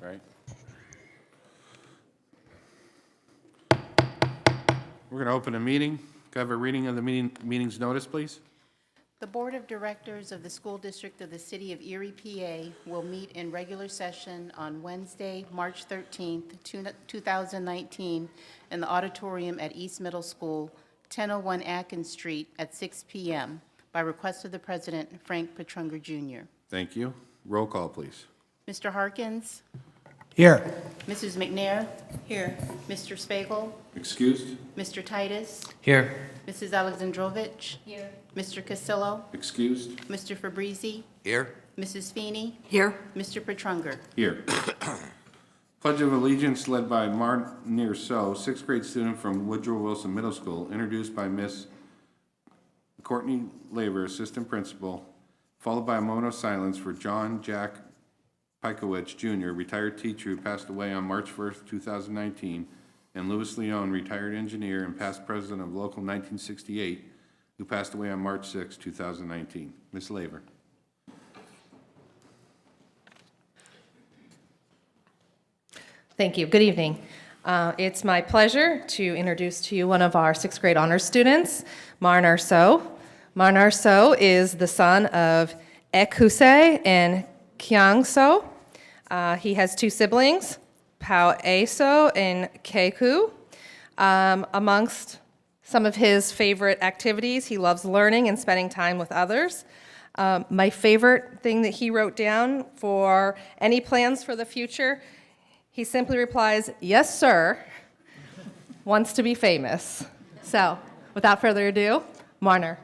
right? We're going to open a meeting. Can I have a reading of the meeting's notice, please? The Board of Directors of the School District of the City of Erie, PA will meet in regular session on Wednesday, March 13th, 2019, in the auditorium at East Middle School, 1001 Atkins Street at 6 p.m. by request of the President, Frank Petrunga, Jr. Thank you. Roll call, please. Mr. Harkins? Here. Mrs. McNair? Here. Mr. Spagel? Excused? Mr. Titus? Here. Mrs. Alexandrovich? Here. Mr. Cassillo? Excused? Mr. Fabrizi? Here. Mrs. Feeney? Here. Mr. Petrunga? Here. Pledge of Allegiance led by Martin So, sixth grade student from Woodrow Wilson Middle School, introduced by Miss Courtney Laver, assistant principal, followed by a moment of silence for John Jack Pikowicz, Jr., retired teacher who passed away on March 1st, 2019, and Louis Leone, retired engineer and past president of Local 1968, who passed away on March 6, 2019. Ms. Laver. Thank you. Good evening. It's my pleasure to introduce to you one of our sixth grade honors students, Marnar So. Marnar So is the son of Ek Husei and Kyang So. He has two siblings, Pao A So and Keku. Amongst some of his favorite activities, he loves learning and spending time with others. My favorite thing that he wrote down for any plans for the future, he simply replies, "Yes, sir," wants to be famous. So, without further ado, Marnar.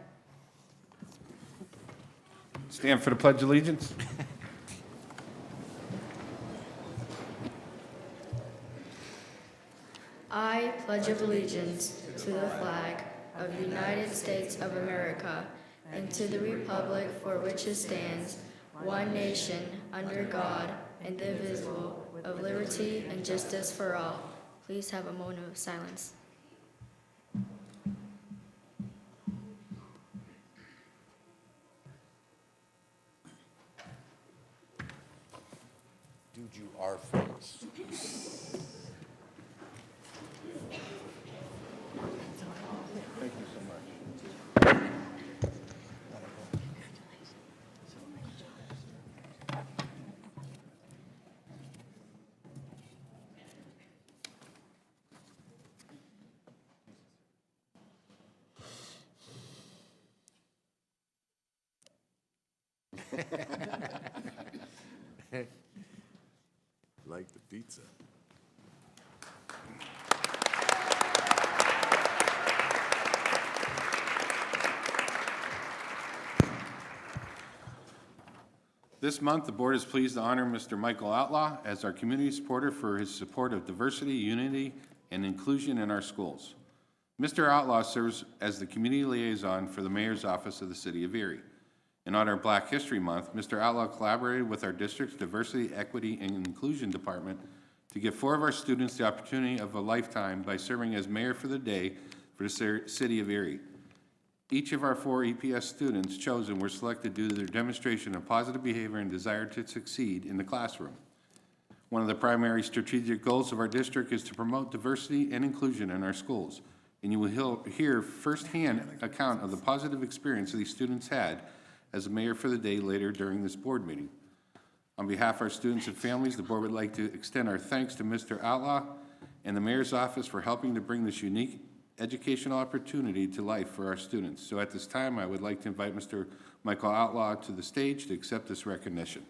Stand for the Pledge of Allegiance. I pledge allegiance to the flag of the United States of America and to the republic for which it stands, one nation, under God, indivisible, of liberty and justice for all. Please have a moment of silence. Dude, you are famous. Thank you so much. Like the pizza. This month, the board is pleased to honor Mr. Michael Outlaw as our community supporter for his support of diversity, unity, and inclusion in our schools. Mr. Outlaw serves as the community liaison for the mayor's office of the city of Erie. In honor of Black History Month, Mr. Outlaw collaborated with our district's Diversity, Equity, and Inclusion Department to give 4 of our students the opportunity of a lifetime by serving as mayor for the day for the city of Erie. Each of our 4 EPS students chosen were selected due to their demonstration of positive behavior and desire to succeed in the classroom. One of the primary strategic goals of our district is to promote diversity and inclusion in our schools, and you will hear firsthand account of the positive experience these students had as a mayor for the day later during this board meeting. On behalf of our students and families, the board would like to extend our thanks to Mr. Outlaw and the mayor's office for helping to bring this unique educational opportunity to life for our students. So at this time, I would like to invite Mr. Michael Outlaw to the stage to accept this recognition.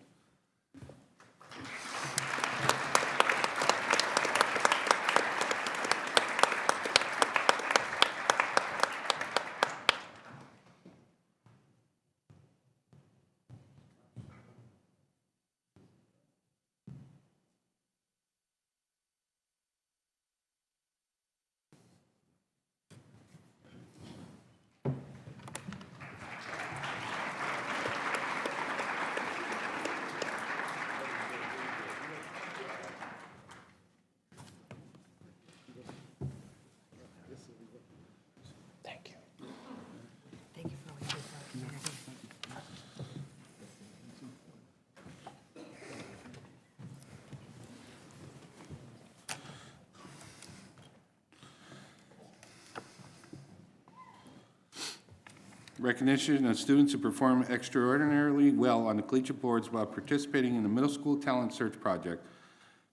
recognition of students who perform extraordinarily well on the collegiate boards while participating in the middle school talent search project,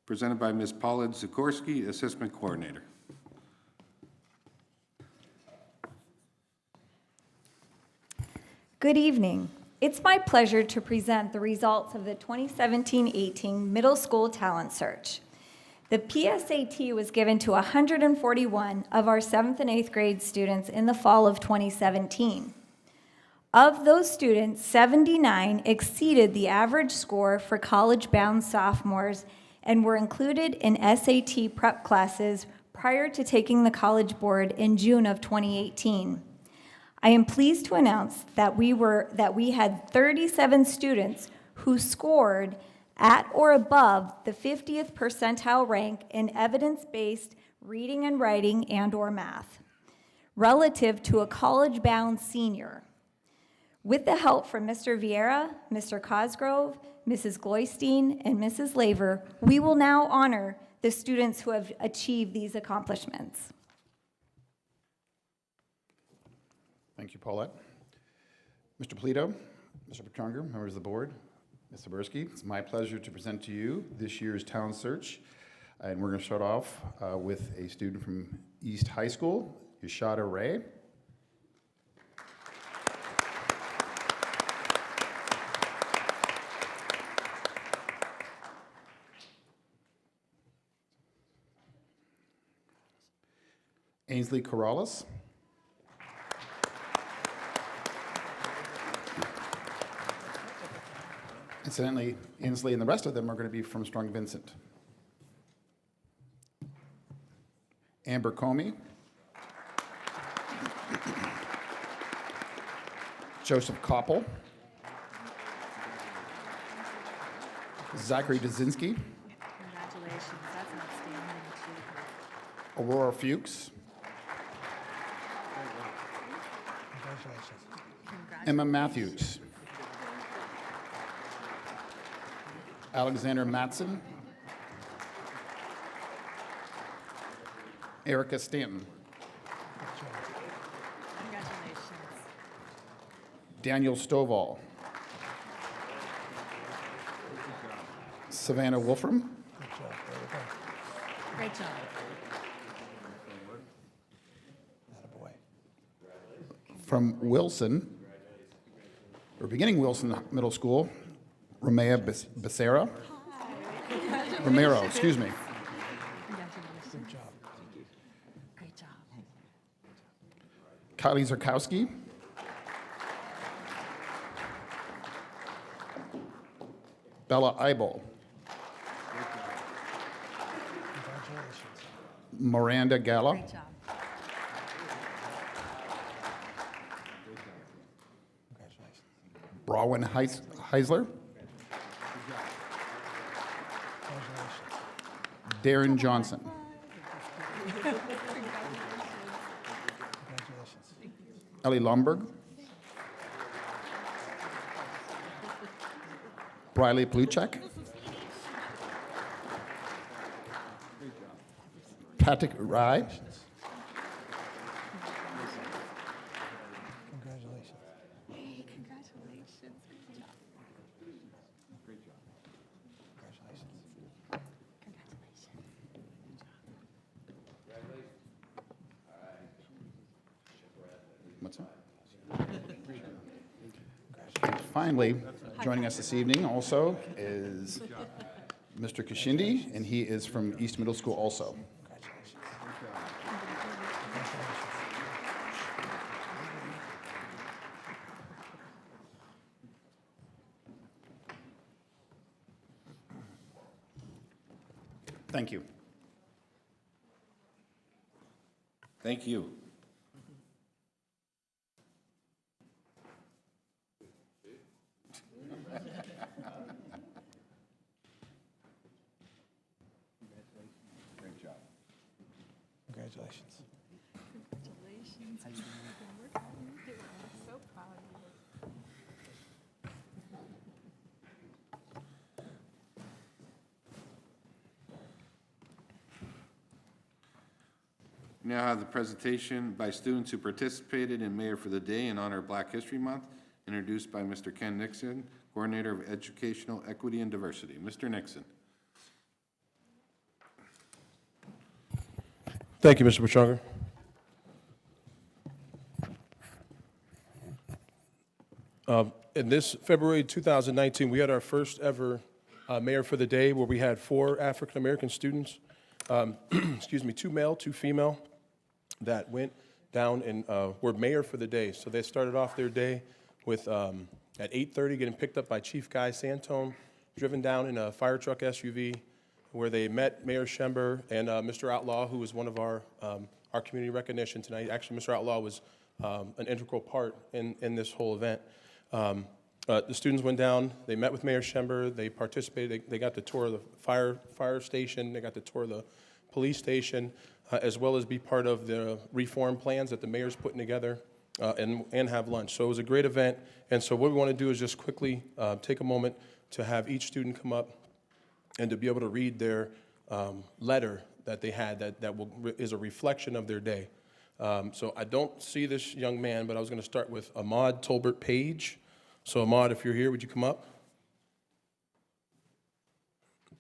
presented by Ms. Paula Zikorsky, Assessment Coordinator. Good evening. It's my pleasure to present the results of the 2017-18 Middle School Talent Search. The PSAT was given to 141 of our 7th and 8th grade students in the fall of 2017. Of those students, 79 exceeded the average score for college-bound sophomores and were included in SAT prep classes prior to taking the College Board in June of 2018. I am pleased to announce that we had 37 students who scored at or above the 50th percentile rank in evidence-based reading and writing and/or math, relative to a college-bound senior. With the help from Mr. Vieira, Mr. Cosgrove, Mrs. Gloystein, and Mrs. Laver, we will now honor the students who have achieved these accomplishments. Thank you, Paulette. Mr. Polito, Mr. Petronger, members of the board, Ms. Saberski, it's my pleasure to present to you this year's talent search. And we're going to start off with a student from East High School, Yashada Ray. Ainsley Corrales. Incidentally, Ainsley and the rest of them are going to be from Strong Vincent. Amber Comey. Joseph Koppel. Zachary Dazinski. Congratulations, that's an outstanding achievement. Aurora Fuchs. Emma Matthews. Alexander Matson. Erica Stanton. Congratulations. Daniel Stovall. Savannah Wolfram. Great job. From Wilson, or beginning Wilson Middle School, Romeo Becerra. Romero, excuse me. Congratulations. Good job. Great job. Kylie Zerkowski. Bella Eibel. Miranda Gala. Great job. Brawen Heisler. Darren Johnson. Ellie Lomberg. Briley Pluchek. Patrick Rye. Hey, congratulations. Good job. Great job. Congratulations. What's that? And finally, joining us this evening also is Mr. Kashindi, and he is from East Middle School also. Thank you. Thank you. Great job. Congratulations. Congratulations. Good work on you. I'm so proud of you. We now have the presentation by students who participated in Mayor for the Day in honor of Black History Month, introduced by Mr. Ken Nixon, Coordinator of Educational Equity and Diversity. Mr. Nixon. Thank you, Mr. Pechunger. In this February 2019, we had our first ever Mayor for the Day, where we had 4 African-American students, excuse me, 2 male, 2 female, that went down and were Mayor for the Day. So they started off their day with, at 8:30, getting picked up by Chief Guy Santone, driven down in a fire truck SUV, where they met Mayor Schember and Mr. Outlaw, who was one of our community recognition tonight. Actually, Mr. Outlaw was an integral part in this whole event. The students went down, they met with Mayor Schember, they participated, they got to tour the fire station, they got to tour the police station, as well as be part of the reform plans that the mayor's putting together, and have lunch. So it was a great event, and so what we want to do is just quickly take a moment to have each student come up and to be able to read their letter that they had that is a reflection of their day. So I don't see this young man, but I was going to start with Ahmad Tolbert Page. So Ahmad, if you're here, would you come up?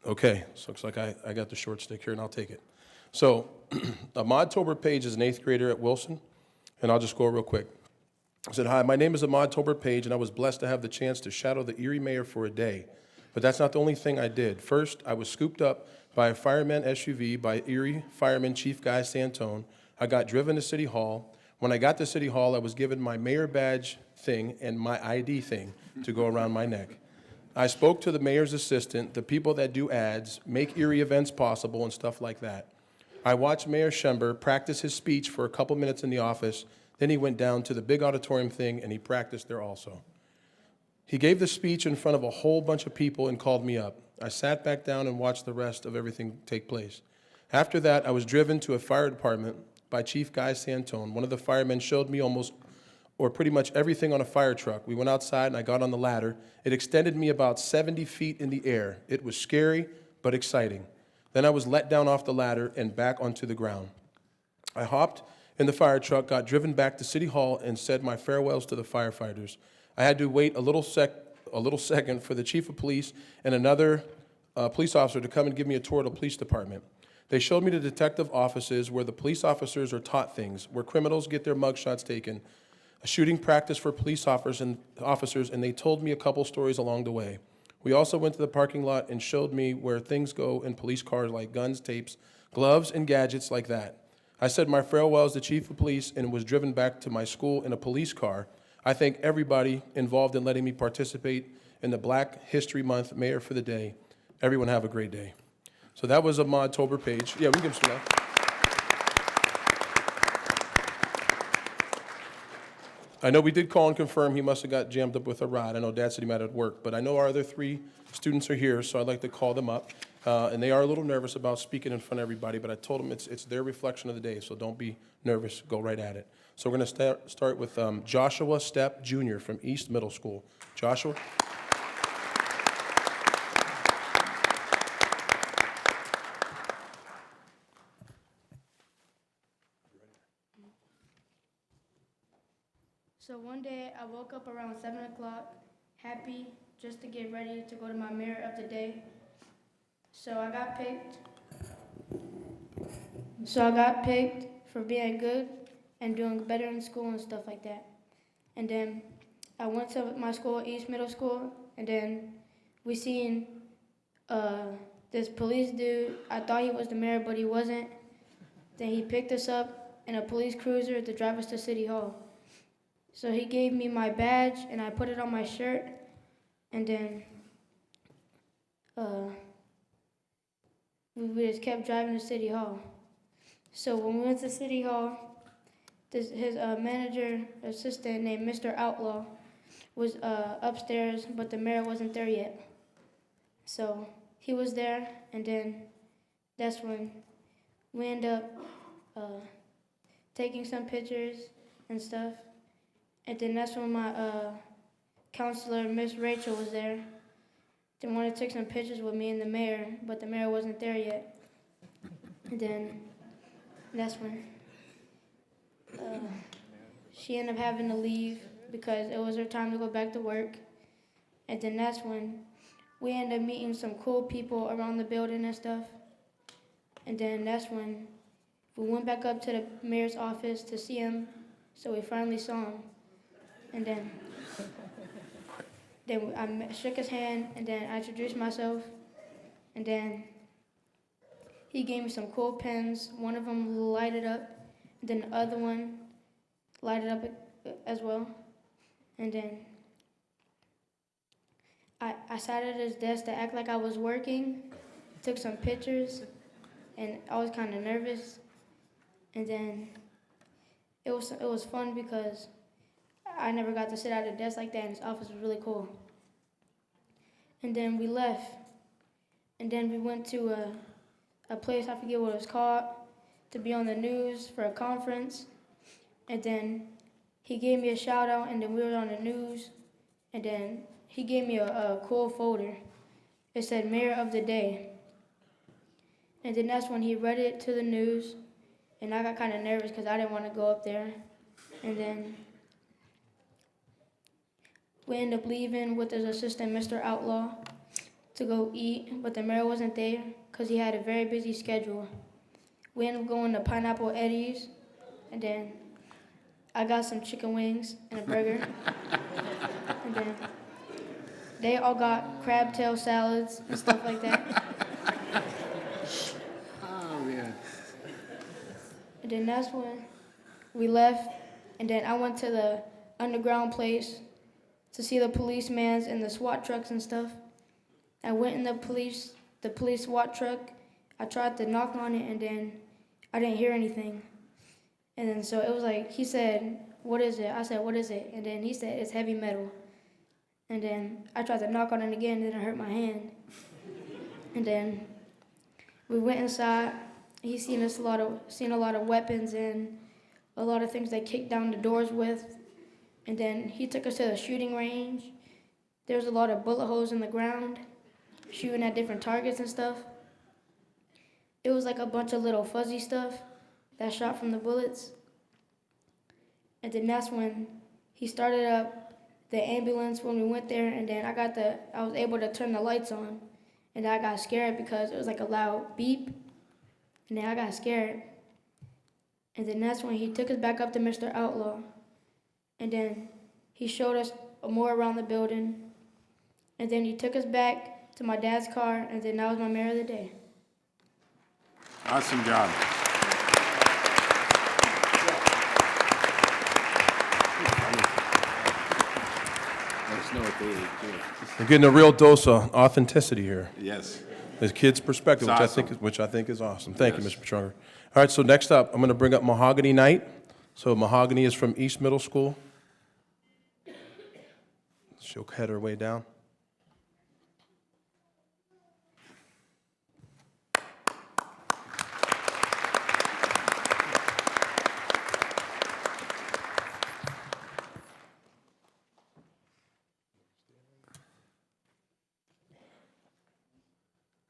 Okay, so looks like I got the short stick here, and I'll take it. So Ahmad Tolbert Page is an 8th grader at Wilson, and I'll just go real quick. I said, hi, my name is Ahmad Tolbert Page, and I was blessed to have the chance to shadow the Erie mayor for a day. But that's not the only thing I did. First, I was scooped up by a fireman SUV by Erie Fireman Chief Guy Santone. I got driven to City Hall. When I got to City Hall, I was given my mayor badge thing and my ID thing to go around my neck. I spoke to the mayor's assistant, the people that do ads, make Erie events possible, and stuff like that. I watched Mayor Schember practice his speech for a couple minutes in the office. Then he went down to the big auditorium thing, and he practiced there also. He gave the speech in front of a whole bunch of people and called me up. I sat back down and watched the rest of everything take place. After that, I was driven to a fire department by Chief Guy Santone. One of the firemen showed me pretty much everything on a fire truck. We went outside and I got on the ladder. It extended me about 70 feet in the air. It was scary, but exciting. Then I was let down off the ladder and back onto the ground. I hopped in the fire truck, got driven back to City Hall, and said my farewells to the firefighters. I had to wait a little second for the chief of police and another police officer to come and give me a tour of the police department. They showed me the detective offices where the police officers are taught things, where criminals get their mugshots taken, a shooting practice for police officers, and they told me a couple stories along the way. We also went to the parking lot and showed me where things go in police cars, like guns, tapes, gloves, and gadgets like that. I said my farewells to chief of police and was driven back to my school in a police car. I thank everybody involved in letting me participate in the Black History Month Mayor for the Day. Everyone have a great day. So that was Ahmad Tolbert Page. Yeah, we can give him some love. I know we did call and confirm he must have got jammed up with a ride. I know Dad said he might have work, but I know our other 3 students are here, so I'd like to call them up. And they are a little nervous about speaking in front of everybody, but I told them it's their reflection of the day, so don't be nervous. Go right at it. So we're going to start with Joshua Stepp Jr. from East Middle School. Joshua? So one day I woke up around 7 o'clock, happy, just to get ready to go to my Mayor of the Day. So I got picked for being good and doing better in school and stuff like that. And then I went to my school, East Middle School, and then we seen this police dude. I thought he was the mayor, but he wasn't. Then he picked us up in a police cruiser to drive us to City Hall. So he gave me my badge, and I put it on my shirt, and then we just kept driving to City Hall. So when we went to City Hall, his manager assistant named Mr. Outlaw was upstairs, but the mayor wasn't there yet. So he was there, and then that's when we ended up taking some pictures and stuff. And then that's when my counselor, Miss Rachel, was there. They wanted to take some pictures with me and the mayor, but the mayor wasn't there yet. And then that's when. she ended up having to leave because it was her time to go back to work. And then that's when we ended up meeting some cool people around the building and stuff. And then that's when we went back up to the mayor's office to see him, so we finally saw him. And then I shook his hand, and then I introduced myself, and then he gave me some cool pens. One of them lighted up, and then the other one lighted up as well. And then I sat at his desk to act like I was working, took some pictures, and I was kind of nervous. And then it was fun because I never got to sit at a desk like that, and his office was really cool. And then we left, and then we went to a place, I forget what it was called, to be on the news for a conference. And then he gave me a shout out, and then we were on the news, and then he gave me a cool folder. It said Mayor of the Day. And then that's when he read it to the news, and I got kind of nervous because I didn't want to go up there. And then we ended up leaving with his assistant, Mr. Outlaw, to go eat, but the mayor wasn't there because he had a very busy schedule. We ended up going to Pineapple Eddie's, and then I got some chicken wings and a burger. And then they all got crab tail salads and stuff like that. Oh, man. And then that's when we left, and then I went to the underground place to see the policemen and the SWAT trucks and stuff. I went in the police SWAT truck. I tried to knock on it, and then I didn't hear anything. And then so it was like, he said, "What is it?" I said, "What is it?" And then he said, "It's heavy metal." And then I tried to knock on it again, and then it hurt my hand. And then we went inside. He seen a lot of weapons and a lot of things they kicked down the doors with. And then he took us to the shooting range. There's a lot of bullet holes in the ground, shooting at different targets and stuff. It was like a bunch of little fuzzy stuff that shot from the bullets. And then that's when he started up the ambulance when we went there, and then I was able to turn the lights on. And I got scared because it was like a loud beep. And then I got scared. And then that's when he took us back up to Mr. Outlaw. And then he showed us more around the building. And then he took us back to my dad's car, and then that was my Mayor of the Day. Awesome job. Let us know what they do. We're getting a real dose of authenticity here. Yes. The kid's perspective, It's which I think is awesome. Thank you, Yes. Mr. Petronger. All right, so next up, I'm going to bring up Mahogany Knight. So Mahogany is from East Middle School. She'll head her way down.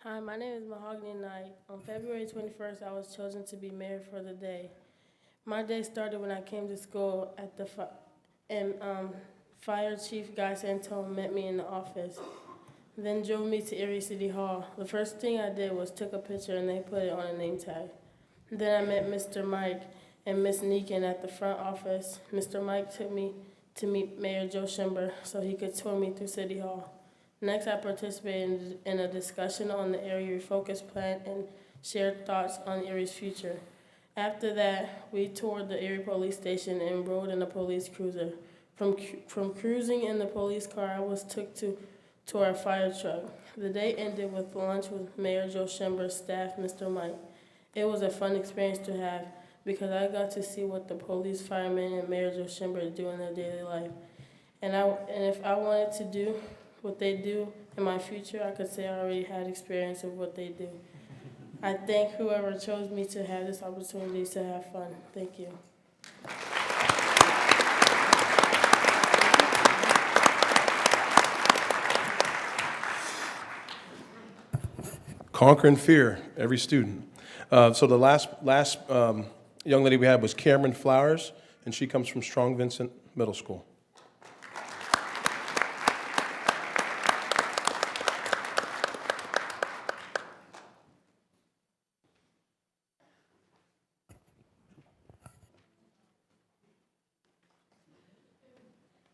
Hi, my name is Mahogany Knight. On February 21st, I was chosen to be mayor for the day. My day started when I came to school at the Fire Chief Guy Santone met me in the office, then drove me to Erie City Hall. The first thing I did was took a picture and they put it on a name tag. Then I met Mr. Mike and Miss Neekin at the front office. Mr. Mike took me to meet Mayor Joe Schember so he could tour me through City Hall. Next, I participated in a discussion on the Erie Refocus Plan and shared thoughts on Erie's future. After that, we toured the Erie Police Station and rode in a police cruiser. From cruising in the police car, I was took to our fire truck. The day ended with lunch with Mayor Joe Schember's staff, Mr. Mike. It was a fun experience to have because I got to see what the police, firemen, and Mayor Joe Schember do in their daily life. And if I wanted to do what they do in my future, I could say I already had experience of what they do. I thank whoever chose me to have this opportunity to have fun. Thank you. Conquering fear, every student. So the last young lady we had was Cameron Flowers, and she comes from Strong Vincent Middle School.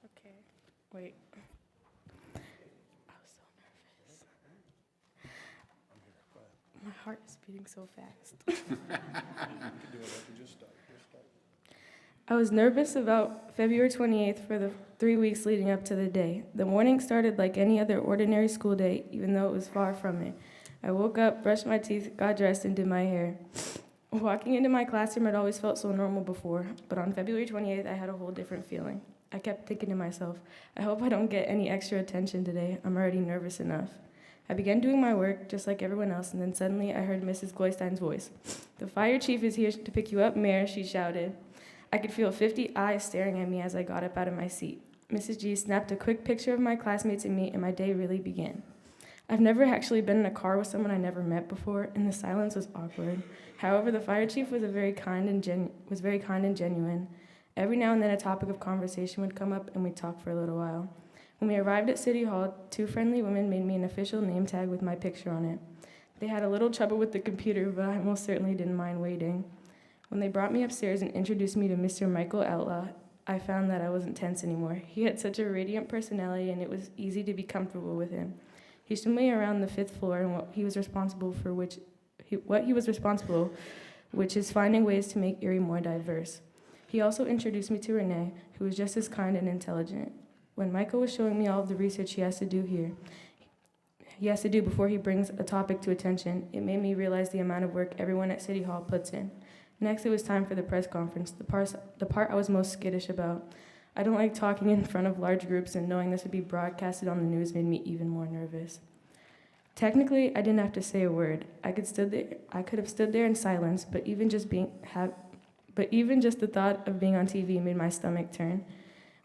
Okay, wait. I was so nervous. My heart is beating so fast. I was nervous about February 28th for the 3 weeks leading up to the day. The morning started like any other ordinary school day, even though it was far from it. I woke up, brushed my teeth, got dressed, and did my hair. Walking into my classroom had always felt so normal before, but on February 28th, I had a whole different feeling. I kept thinking to myself, I hope I don't get any extra attention today. I'm already nervous enough. I began doing my work just like everyone else, and then suddenly I heard Mrs. Gloystein's voice. "The fire chief is here to pick you up, Mayor," she shouted. I could feel 50 eyes staring at me as I got up out of my seat. Mrs. G snapped a quick picture of my classmates and me, and my day really began. I've never actually been in a car with someone I never met before, and the silence was awkward. However, the fire chief was very kind and genuine. Every now and then a topic of conversation would come up, and we'd talk for a little while. When we arrived at City Hall, 2 friendly women made me an official name tag with my picture on it. They had a little trouble with the computer, but I most certainly didn't mind waiting. When they brought me upstairs and introduced me to Mr. Michael Outlaw, I found that I wasn't tense anymore. He had such a radiant personality, and it was easy to be comfortable with him. He showed me around the 5th floor and what he was responsible, which is finding ways to make Erie more diverse. He also introduced me to Renee, who was just as kind and intelligent. When Michael was showing me all of the research he has to do before he brings a topic to attention, it made me realize the amount of work everyone at City Hall puts in. Next, it was time for the press conference, the part I was most skittish about. I don't like talking in front of large groups, and knowing this would be broadcasted on the news made me even more nervous. Technically, I didn't have to say a word. I could have stood there in silence, but even just the thought of being on TV made my stomach turn.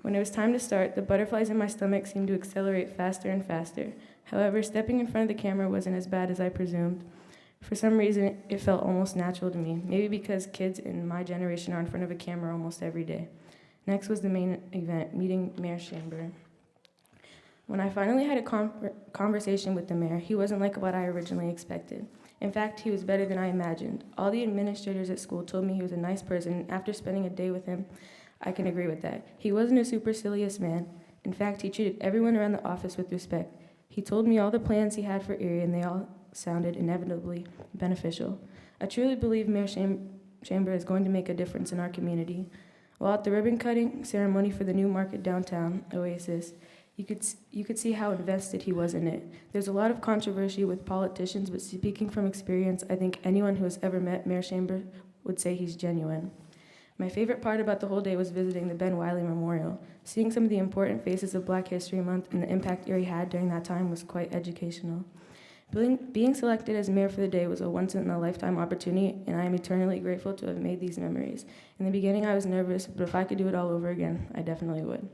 When it was time to start, the butterflies in my stomach seemed to accelerate faster and faster. However, stepping in front of the camera wasn't as bad as I presumed. For some reason, it felt almost natural to me, maybe because kids in my generation are in front of a camera almost every day. Next was the main event, meeting Mayor Chamber. When I finally had a conversation with the mayor, he wasn't like what I originally expected. In fact, he was better than I imagined. All the administrators at school told me he was a nice person, and after spending a day with him, I can agree with that. He wasn't a supercilious man. In fact, he treated everyone around the office with respect. He told me all the plans he had for Erie, and they all sounded inevitably beneficial. I truly believe Mayor Chamber is going to make a difference in our community. While at the ribbon-cutting ceremony for the new market downtown, Oasis, you could see how invested he was in it. There's a lot of controversy with politicians, but speaking from experience, I think anyone who has ever met Mayor Chamber would say he's genuine. My favorite part about the whole day was visiting the Ben Wiley Memorial. Seeing some of the important faces of Black History Month and the impact Erie had during that time was quite educational. Being selected as mayor for the day was a once-in-a-lifetime opportunity, and I am eternally grateful to have made these memories. In the beginning, I was nervous, but if I could do it all over again, I definitely would.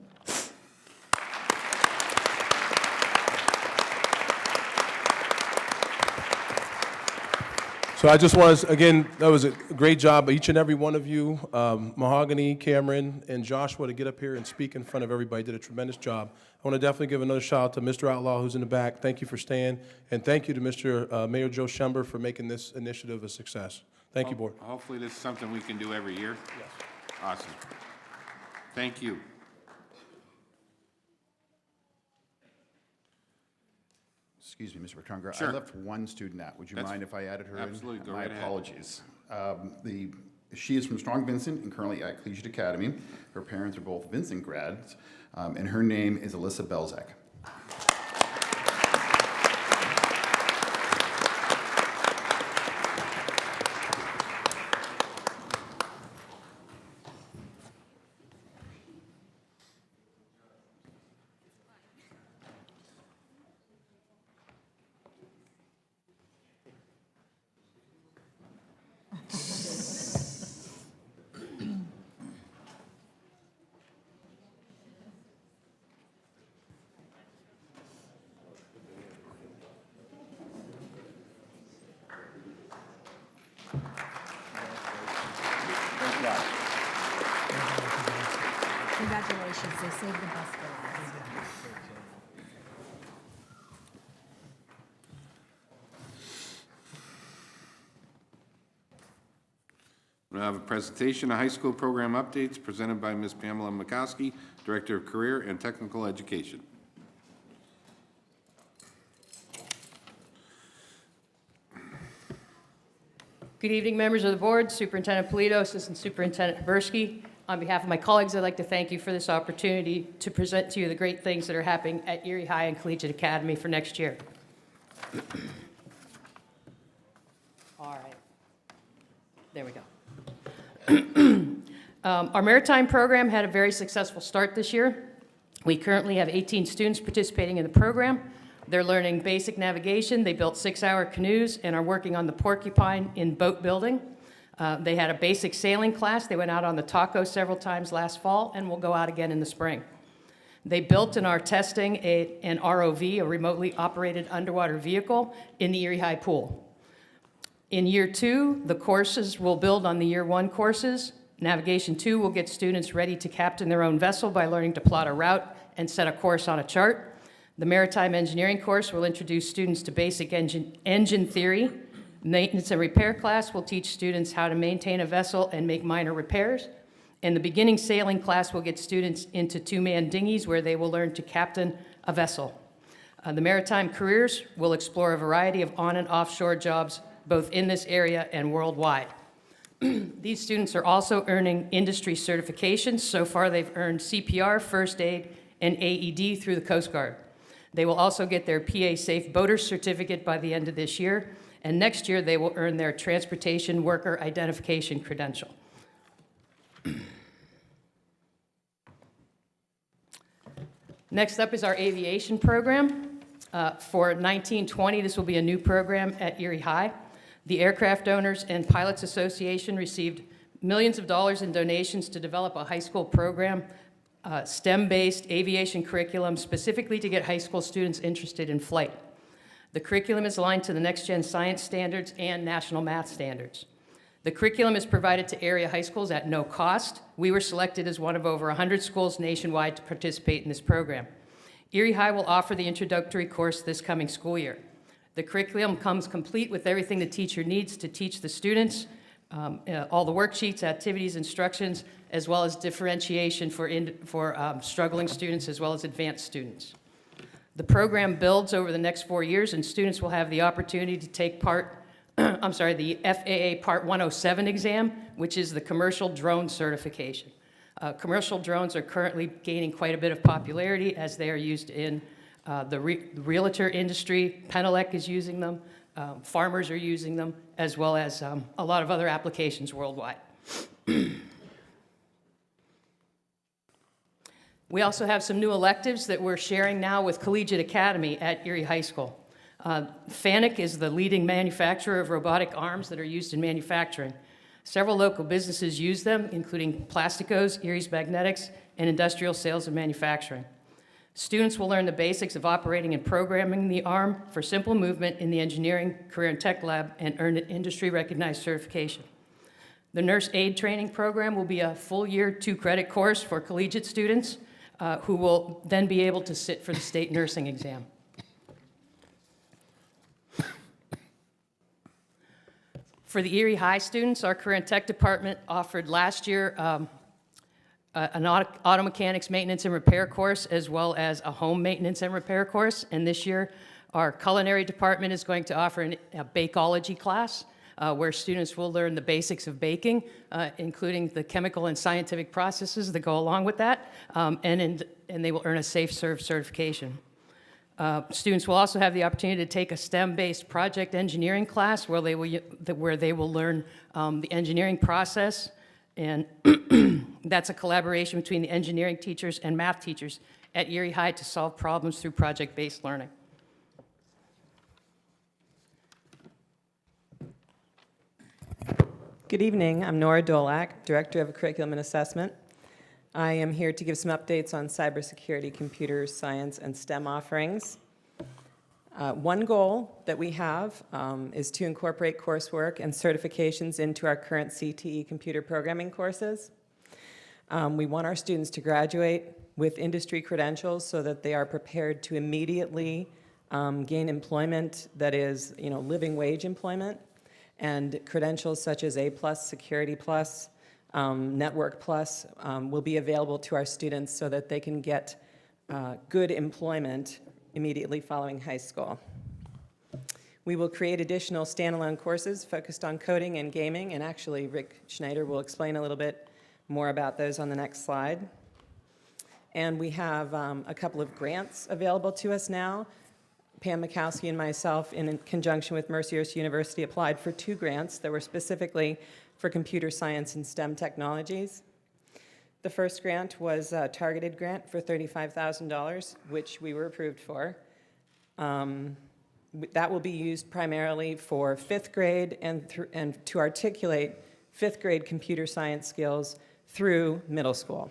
So I just want to, again, that was a great job by each and every one of you, Mahogany, Cameron, and Joshua, to get up here and speak in front of everybody. Did a tremendous job. I want to definitely give another shout out to Mr. Outlaw, who's in the back. Thank you for staying. And thank you to Mr. Mayor Joe Schember for making this initiative a success. Thank you, Board. Hopefully this is something we can do every year. Yes. Awesome. Thank you. Excuse me, Mr. Bertrand. Sure. I left one student out. Would you mind if I added her in? Absolutely. Go My right ahead. apologies. She is from Strong Vincent and currently at Collegiate Academy. Her parents are both Vincent grads, and her name is Alyssa Belzak. Congratulations, they saved the bus for last. We have a presentation of high school program updates presented by Ms. Pamela McCoskey, Director of Career and Technical Education. Good evening, members of the board, Superintendent Polito, Assistant Superintendent Habersky. On behalf of my colleagues, I'd like to thank you for this opportunity to present to you the great things that are happening at Erie High and Collegiate Academy for next year. All right. There we go. Our maritime program had a very successful start this year. We currently have 18 students participating in the program. They're learning basic navigation. They built 6-hour canoes and are working on the Porcupine in boat building. They had a basic sailing class. They went out on the Taco several times last fall and will go out again in the spring. They built and are testing an ROV, a remotely operated underwater vehicle, in the Erie High pool. In year 2, the courses will build on the year 1 courses. Navigation 2 will get students ready to captain their own vessel by learning to plot a route and set a course on a chart. The Maritime Engineering course will introduce students to basic engine theory. Maintenance and repair class will teach students how to maintain a vessel and make minor repairs. And the beginning sailing class will get students into 2-man dinghies where they will learn to captain a vessel. The Maritime Careers will explore a variety of on and offshore jobs, both in this area and worldwide. These students are also earning industry certifications. So far, they've earned CPR, first aid, and AED through the Coast Guard. They will also get their PA Safe Boater Certificate by the end of this year, and next year they will earn their Transportation Worker Identification Credential. Next up is our aviation program. For 1920, this will be a new program at Erie High. The Aircraft Owners and Pilots Association received millions of dollars in donations to develop a high school program, STEM-based aviation curriculum specifically to get high school students interested in flight. The curriculum is aligned to the next-gen science standards and national math standards. The curriculum is provided to area high schools at no cost. We were selected as one of over 100 schools nationwide to participate in this program. Erie High will offer the introductory course this coming school year. The curriculum comes complete with everything the teacher needs to teach the students, all the worksheets, activities, instructions, as well as differentiation for struggling students as well as advanced students. The program builds over the next 4 years, and students will have the opportunity to take the FAA Part 107 exam, which is the commercial drone certification. Commercial drones are currently gaining quite a bit of popularity as they are used in the realtor industry. Penelec is using them. Farmers are using them, as well as a lot of other applications worldwide. We also have some new electives that we're sharing now with Collegiate Academy at Erie High School. FANUC is the leading manufacturer of robotic arms that are used in manufacturing. Several local businesses use them, including Plasticos, Erie's Magnetics, and Industrial Sales and Manufacturing. Students will learn the basics of operating and programming the arm for simple movement in the Engineering, Career and Tech Lab and earn an industry-recognized certification. The Nurse Aid Training Program will be a full-year 2-credit course for collegiate students who will then be able to sit for the state nursing exam. For the Erie High students, our Career and Tech Department offered last year an auto mechanics maintenance and repair course, as well as a home maintenance and repair course. And this year, our culinary department is going to offer a bakeology class where students will learn the basics of baking, including the chemical and scientific processes that go along with that, and they will earn a Safe Serve certification. Students will also have the opportunity to take a STEM-based project engineering class where they will learn the engineering process, and that's a collaboration between the engineering teachers and math teachers at Erie High to solve problems through project-based learning. Good evening. I'm Nora Dolak, Director of Curriculum and Assessment. I am here to give some updates on cybersecurity, computers, science, and STEM offerings. One goal that we have is to incorporate coursework and certifications into our current CTE computer programming courses. We want our students to graduate with industry credentials so that they are prepared to immediately gain employment that is, living wage employment, and credentials such as A+, Security+, Network+, will be available to our students so that they can get good employment immediately following high school. We will create additional standalone courses focused on coding and gaming, and actually Rick Schneider will explain a little bit more about those on the next slide. And we have a couple of grants available to us now. Pam Mikowski and myself, in conjunction with Mercyhurst University, applied for 2 grants that were specifically for computer science and STEM technologies. The first grant was a targeted grant for $35,000, which we were approved for. That will be used primarily for 5th grade and to articulate 5th grade computer science skills through middle school.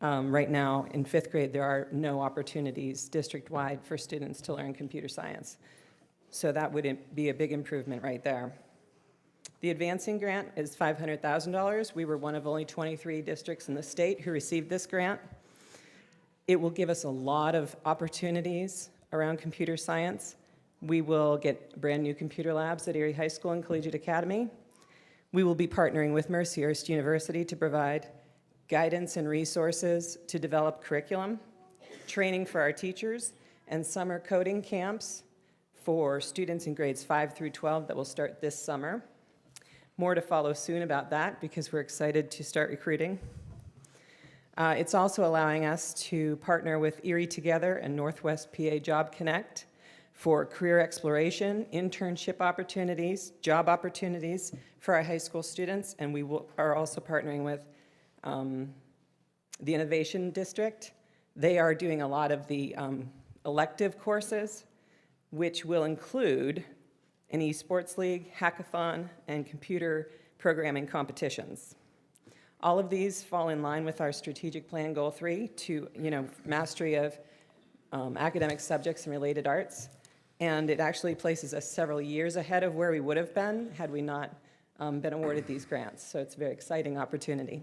Right now, in 5th grade, there are no opportunities district-wide for students to learn computer science. So that would be a big improvement right there. The advancing grant is $500,000. We were one of only 23 districts in the state who received this grant. It will give us a lot of opportunities around computer science. We will get brand new computer labs at Erie High School and Collegiate Academy. We will be partnering with Mercyhurst University to provide guidance and resources to develop curriculum, training for our teachers, and summer coding camps for students in grades 5 through 12 that will start this summer. More to follow soon about that because we're excited to start recruiting. It's also allowing us to partner with Erie Together and Northwest PA Job Connect for career exploration, internship opportunities, job opportunities for our high school students, and we are also partnering with the Innovation District. They are doing a lot of the elective courses, which will include an esports league, hackathon, and computer programming competitions. All of these fall in line with our strategic plan goal 3 to, mastery of academic subjects and related arts. And it actually places us several years ahead of where we would have been had we not been awarded these grants. So it's a very exciting opportunity.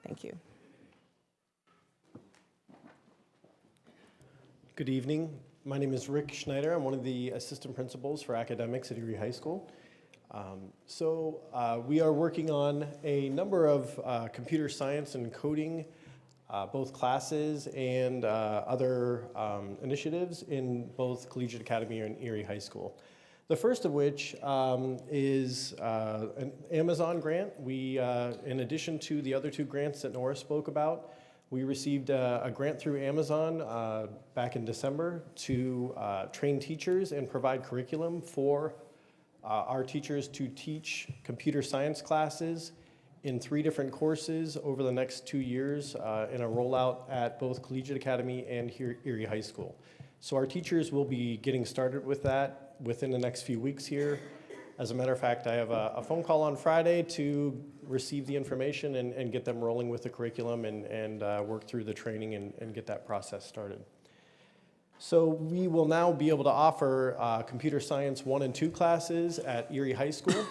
Thank you. Good evening. My name is Rick Schneider. I'm one of the assistant principals for academics at Erie High School. We are working on a number of computer science and coding, both classes and other initiatives in both Collegiate Academy and Erie High School. The first of which is an Amazon grant. We, in addition to the other 2 grants that Nora spoke about, we received a grant through Amazon back in December to train teachers and provide curriculum for our teachers to teach computer science classes in 3 different courses over the next 2 years in a rollout at both Collegiate Academy and Erie High School. So our teachers will be getting started with that within the next few weeks here. As a matter of fact, I have a phone call on Friday to receive the information and get them rolling with the curriculum and work through the training and get that process started. So we will now be able to offer computer science 1 and 2 classes at Erie High School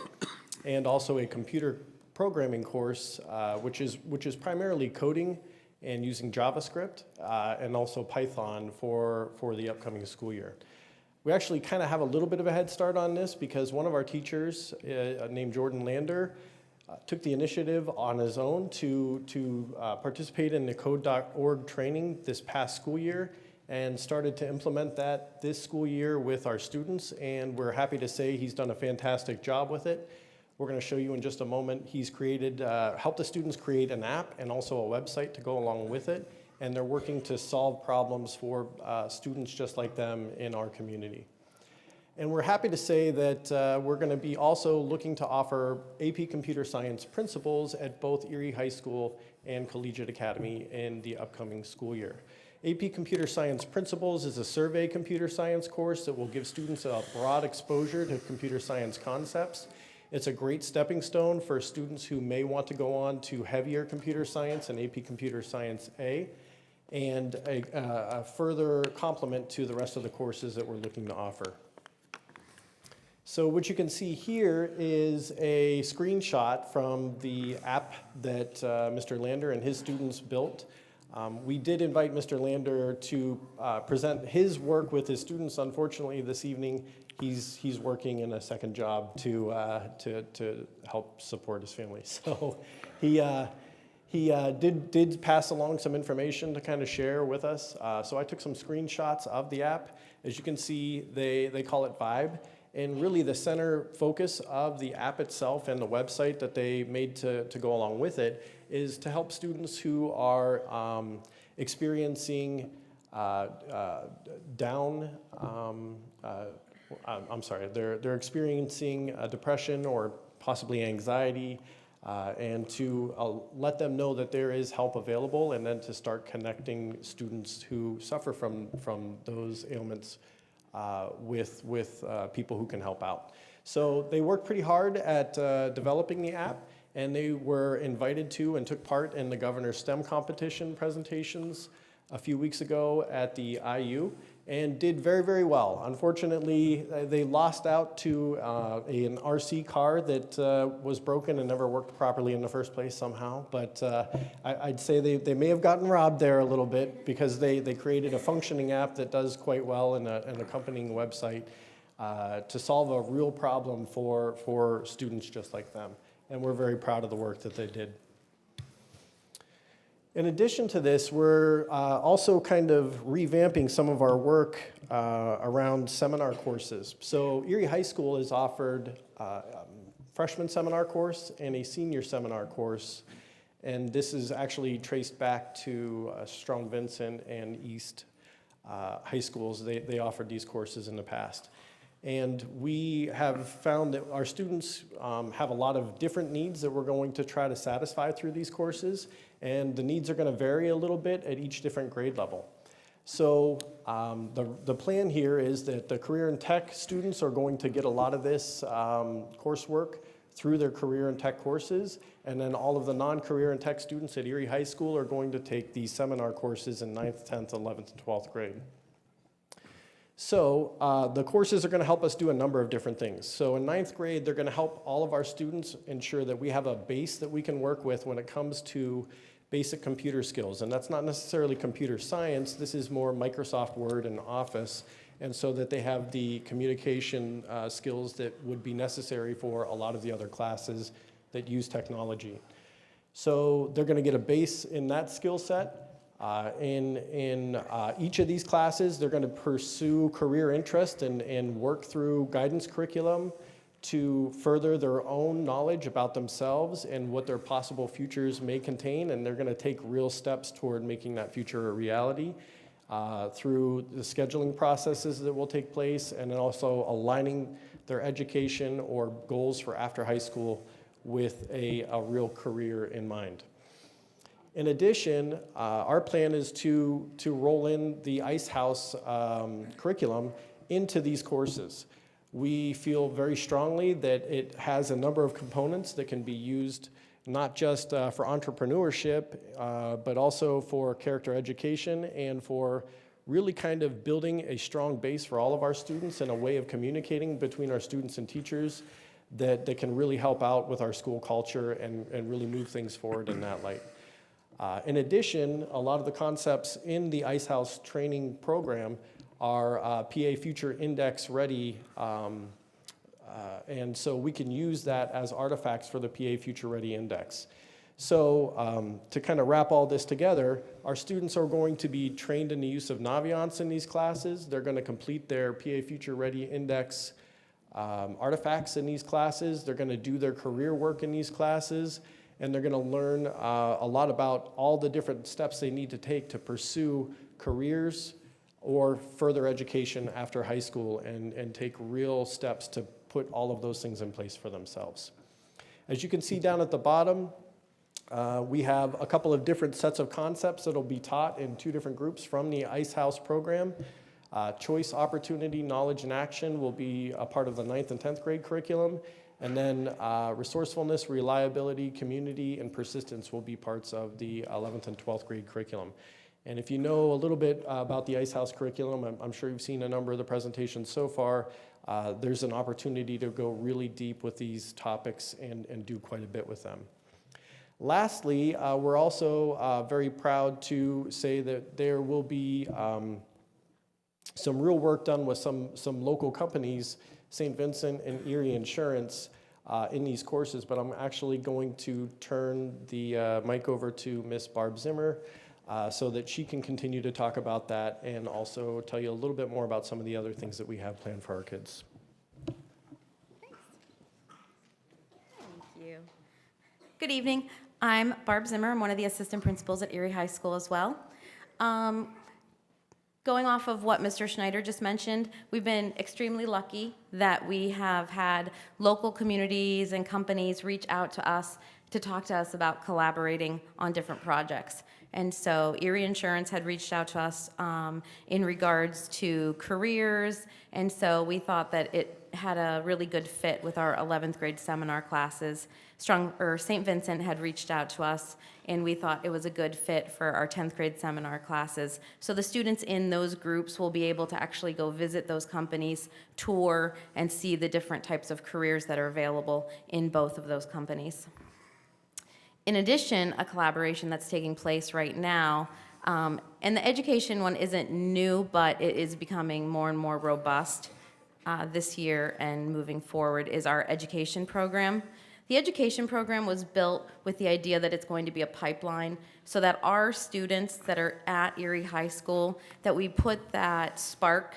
and also a computer programming course, which is primarily coding and using JavaScript and also Python for the upcoming school year. We actually kind of have a little bit of a head start on this because one of our teachers named Jordan Lander took the initiative on his own to participate in the code.org training this past school year and started to implement that this school year with our students, and we're happy to say he's done a fantastic job with it. We're going to show you in just a moment. He's created, helped the students create an app and also a website to go along with it, and they're working to solve problems for students just like them in our community. And we're happy to say that we're going to be also looking to offer AP Computer Science principles at both Erie High School and Collegiate Academy in the upcoming school year. AP Computer Science Principles is a survey computer science course that will give students a broad exposure to computer science concepts. It's a great stepping stone for students who may want to go on to heavier computer science and AP Computer Science A, and a further complement to the rest of the courses that we're looking to offer. So what you can see here is a screenshot from the app that Mr. Lander and his students built. We did invite Mr. Lander to present his work with his students. Unfortunately, this evening, he's working in a second job to help support his family. So he did pass along some information to kind of share with us. So I took some screenshots of the app. As you can see, they call it Vibe. And really the center focus of the app itself and the website that they made to go along with it is to help students who are experiencing they're experiencing depression or possibly anxiety, and to let them know that there is help available, and then to start connecting students who suffer from those ailments with people who can help out. So they worked pretty hard at developing the app, and they were invited to and took part in the governor's STEM competition presentations a few weeks ago at the IU, and did very, very well. Unfortunately, they lost out to an RC car that was broken and never worked properly in the first place somehow. But I'd say they may have gotten robbed there a little bit, because they created a functioning app that does quite well in an accompanying website to solve a real problem for students just like them. And we're very proud of the work that they did. In addition to this, we're also kind of revamping some of our work around seminar courses. So Erie High School has offered a freshman seminar course and a senior seminar course. And this is actually traced back to Strong Vincent and East high schools. They offered these courses in the past. And we have found that our students have a lot of different needs that we're going to try to satisfy through these courses. And the needs are going to vary a little bit at each different grade level. So the plan here is that the career and tech students are going to get a lot of this coursework through their career and tech courses. And then all of the non-career and tech students at Erie High School are going to take these seminar courses in 9th, 10th, 11th, and 12th grade. So the courses are going to help us do a number of different things. So in 9th grade, they're going to help all of our students ensure that we have a base that we can work with when it comes to basic computer skills. And that's not necessarily computer science. This is more Microsoft Word and Office. And so that they have the communication skills that would be necessary for a lot of the other classes that use technology. So they're going to get a base in that skill set. In each of these classes, they're going to pursue career interest and work through guidance curriculum to further their own knowledge about themselves and what their possible futures may contain, and they're going to take real steps toward making that future a reality through the scheduling processes that will take place, and then also aligning their education or goals for after high school with a real career in mind. In addition, our plan is to roll in the Ice House curriculum into these courses. We feel very strongly that it has a number of components that can be used not just for entrepreneurship, but also for character education and for really kind of building a strong base for all of our students and a way of communicating between our students and teachers that can really help out with our school culture and really move things forward in that light. In addition, a lot of the concepts in the Ice House training program are PA Future Index ready, and so we can use that as artifacts for the PA Future Ready Index. So to kind of wrap all this together, our students are going to be trained in the use of Naviance in these classes. They're going to complete their PA Future Ready Index artifacts in these classes. They're going to do their career work in these classes. And they're going to learn a lot about all the different steps they need to take to pursue careers or further education after high school and take real steps to put all of those things in place for themselves. As you can see down at the bottom, we have a couple of different sets of concepts that will be taught in two different groups from the Ice House program. Choice, opportunity, knowledge, and action will be a part of the 9th and 10th grade curriculum. And then resourcefulness, reliability, community, and persistence will be parts of the 11th and 12th grade curriculum. And if you know a little bit about the Ice House curriculum, I'm sure you've seen a number of the presentations so far. there's an opportunity to go really deep with these topics and do quite a bit with them. Lastly, we're also very proud to say that there will be some real work done with some local companies, St. Vincent and Erie Insurance, in these courses, but I'm actually going to turn the mic over to Miss Barb Zimmer so that she can continue to talk about that and also tell you a little bit more about some of the other things that we have planned for our kids. Thank you. Good evening. I'm Barb Zimmer. I'm one of the assistant principals at Erie High School as well. Going off of what Mr. Schneider just mentioned, we've been extremely lucky that we have had local communities and companies reach out to us to talk to us about collaborating on different projects. And so Erie Insurance had reached out to us in regards to careers, and so we thought that it had a really good fit with our 11th grade seminar classes. St. Vincent had reached out to us, and we thought it was a good fit for our 10th grade seminar classes. So the students in those groups will be able to actually go visit those companies, tour, and see the different types of careers that are available in both of those companies. In addition, a collaboration that's taking place right now, and the education one isn't new, but it is becoming more and more robust this year and moving forward, is our education program. The education program was built with the idea that it's going to be a pipeline so that our students that are at Erie High School, that we put that spark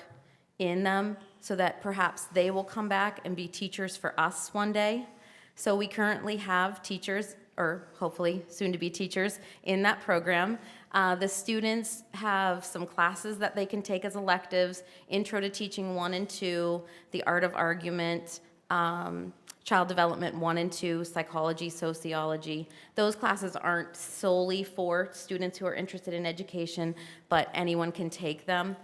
in them so that perhaps they will come back and be teachers for us one day. So we currently have teachers, or hopefully soon to be teachers, in that program. The students have some classes that they can take as electives: Intro to Teaching 1 and 2, The Art of Argument, Child Development 1 and 2, Psychology, Sociology. Those classes aren't solely for students who are interested in education, but anyone can take them.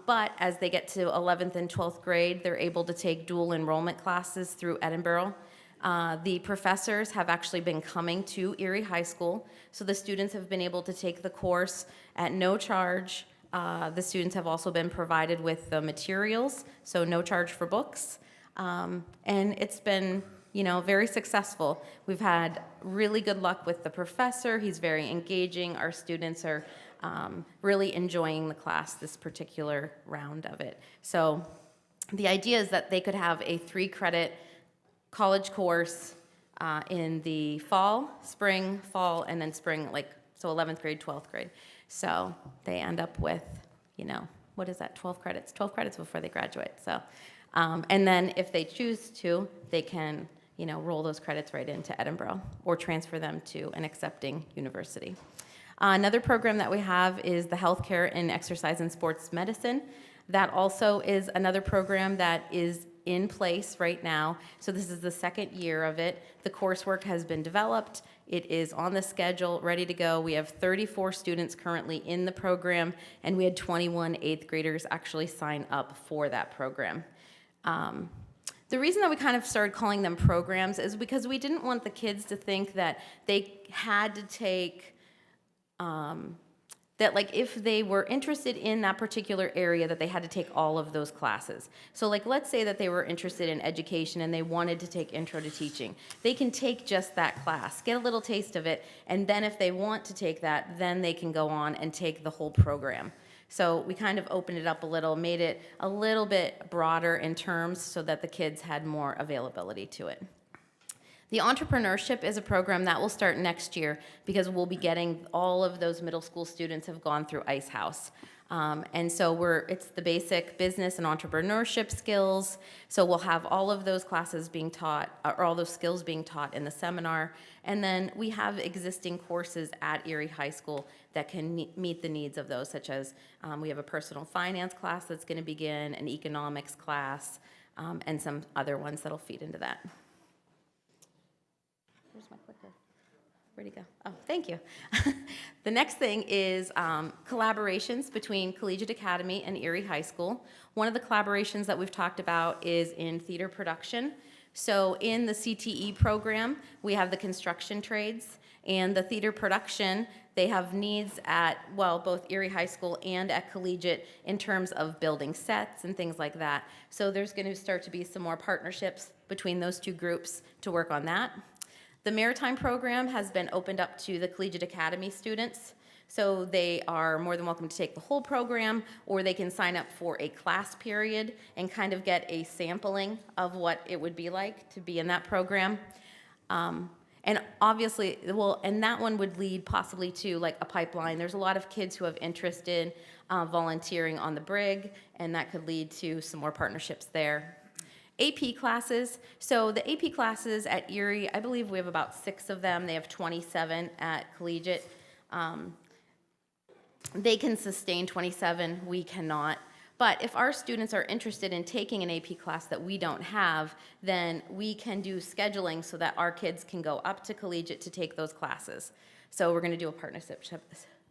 But as they get to 11th and 12th grade, they're able to take dual enrollment classes through Edinburgh. The professors have actually been coming to Erie High School, so the students have been able to take the course at no charge. The students have also been provided with the materials, so no charge for books. And it's been, very successful. We've had really good luck with the professor. He's very engaging. Our students are really enjoying the class, this particular round of it. So the idea is that they could have a 3-credit college course in the fall, and then spring, so 11th grade, 12th grade. So they end up with, what is that, 12 credits? 12 credits before they graduate. So, and then if they choose to, they can, roll those credits right into Edinburgh or transfer them to an accepting university. Another program that we have is the Healthcare in Exercise and Sports Medicine. That also is another program that is in place right now. So this is the second year of it. The coursework has been developed. It is on the schedule, ready to go. We have 34 students currently in the program, and we had 21 8th graders actually sign up for that program. The reason that we kind of started calling them programs is because we didn't want the kids to think that they had to take that if they were interested in that particular area, that they had to take all of those classes. So let's say that they were interested in education and they wanted to take Intro to Teaching. They can take just that class, get a little taste of it, and then if they want to take that, then they can go on and take the whole program. So we kind of opened it up a little, made it a little bit broader in terms so that the kids had more availability to it. The entrepreneurship is a program that will start next year because we'll be getting all of those middle school students have gone through Ice House. And so it's the basic business and entrepreneurship skills. So we'll have all of those classes being taught, or all those skills being taught in the seminar. And then we have existing courses at Erie High School that can meet the needs of those, such as we have a personal finance class that's going to begin, an economics class, and some other ones that'll feed into that. Where's my clicker? Where'd he go? Oh, thank you. The next thing is collaborations between Collegiate Academy and Erie High School. One of the collaborations that we've talked about is in theater production. So in the CTE program, we have the construction trades, And the theater production, they have needs at, well, both Erie High School and at Collegiate in terms of building sets and things like that. So there's going to start to be some more partnerships between those two groups to work on that. The Maritime program has been opened up to the Collegiate Academy students. So they are more than welcome to take the whole program, or they can sign up for a class period and kind of get a sampling of what it would be like to be in that program. And obviously, well, and that one would lead possibly to like a pipeline. There's a lot of kids who have interest in volunteering on the brig, and that could lead to some more partnerships there. AP classes. So the AP classes at Erie, I believe we have about 6 of them. They have 27 at Collegiate. They can sustain 27, we cannot. But if our students are interested in taking an AP class that we don't have, then we can do scheduling so that our kids can go up to Collegiate to take those classes. So we're going to do a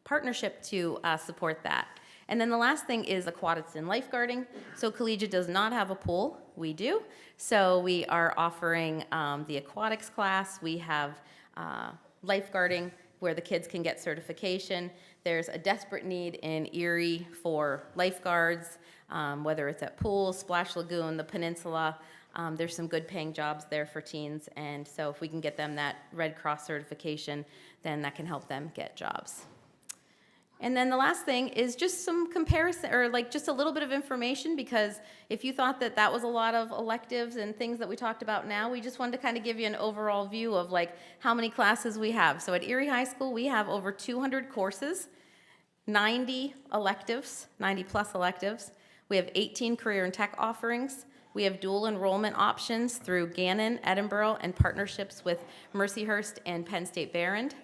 partnership to support that. And then the last thing is Aquatics and Lifeguarding. So Collegiate does not have a pool, we do. So we are offering the Aquatics class. We have Lifeguarding, where the kids can get certification. There's a desperate need in Erie for lifeguards, whether it's at pools, Splash Lagoon, the peninsula. There's some good paying jobs there for teens, and so if we can get them that Red Cross certification, then that can help them get jobs. And then the last thing is just some comparison, or like just a little bit of information, because if you thought that that was a lot of electives and things that we talked about now, we just wanted to kind of give you an overall view of like how many classes we have. So at Erie High School, we have over 200 courses, 90 electives, 90 plus electives. We have 18 career and tech offerings. We have dual enrollment options through Gannon, Edinburgh, and partnerships with Mercyhurst and Penn State Behrend.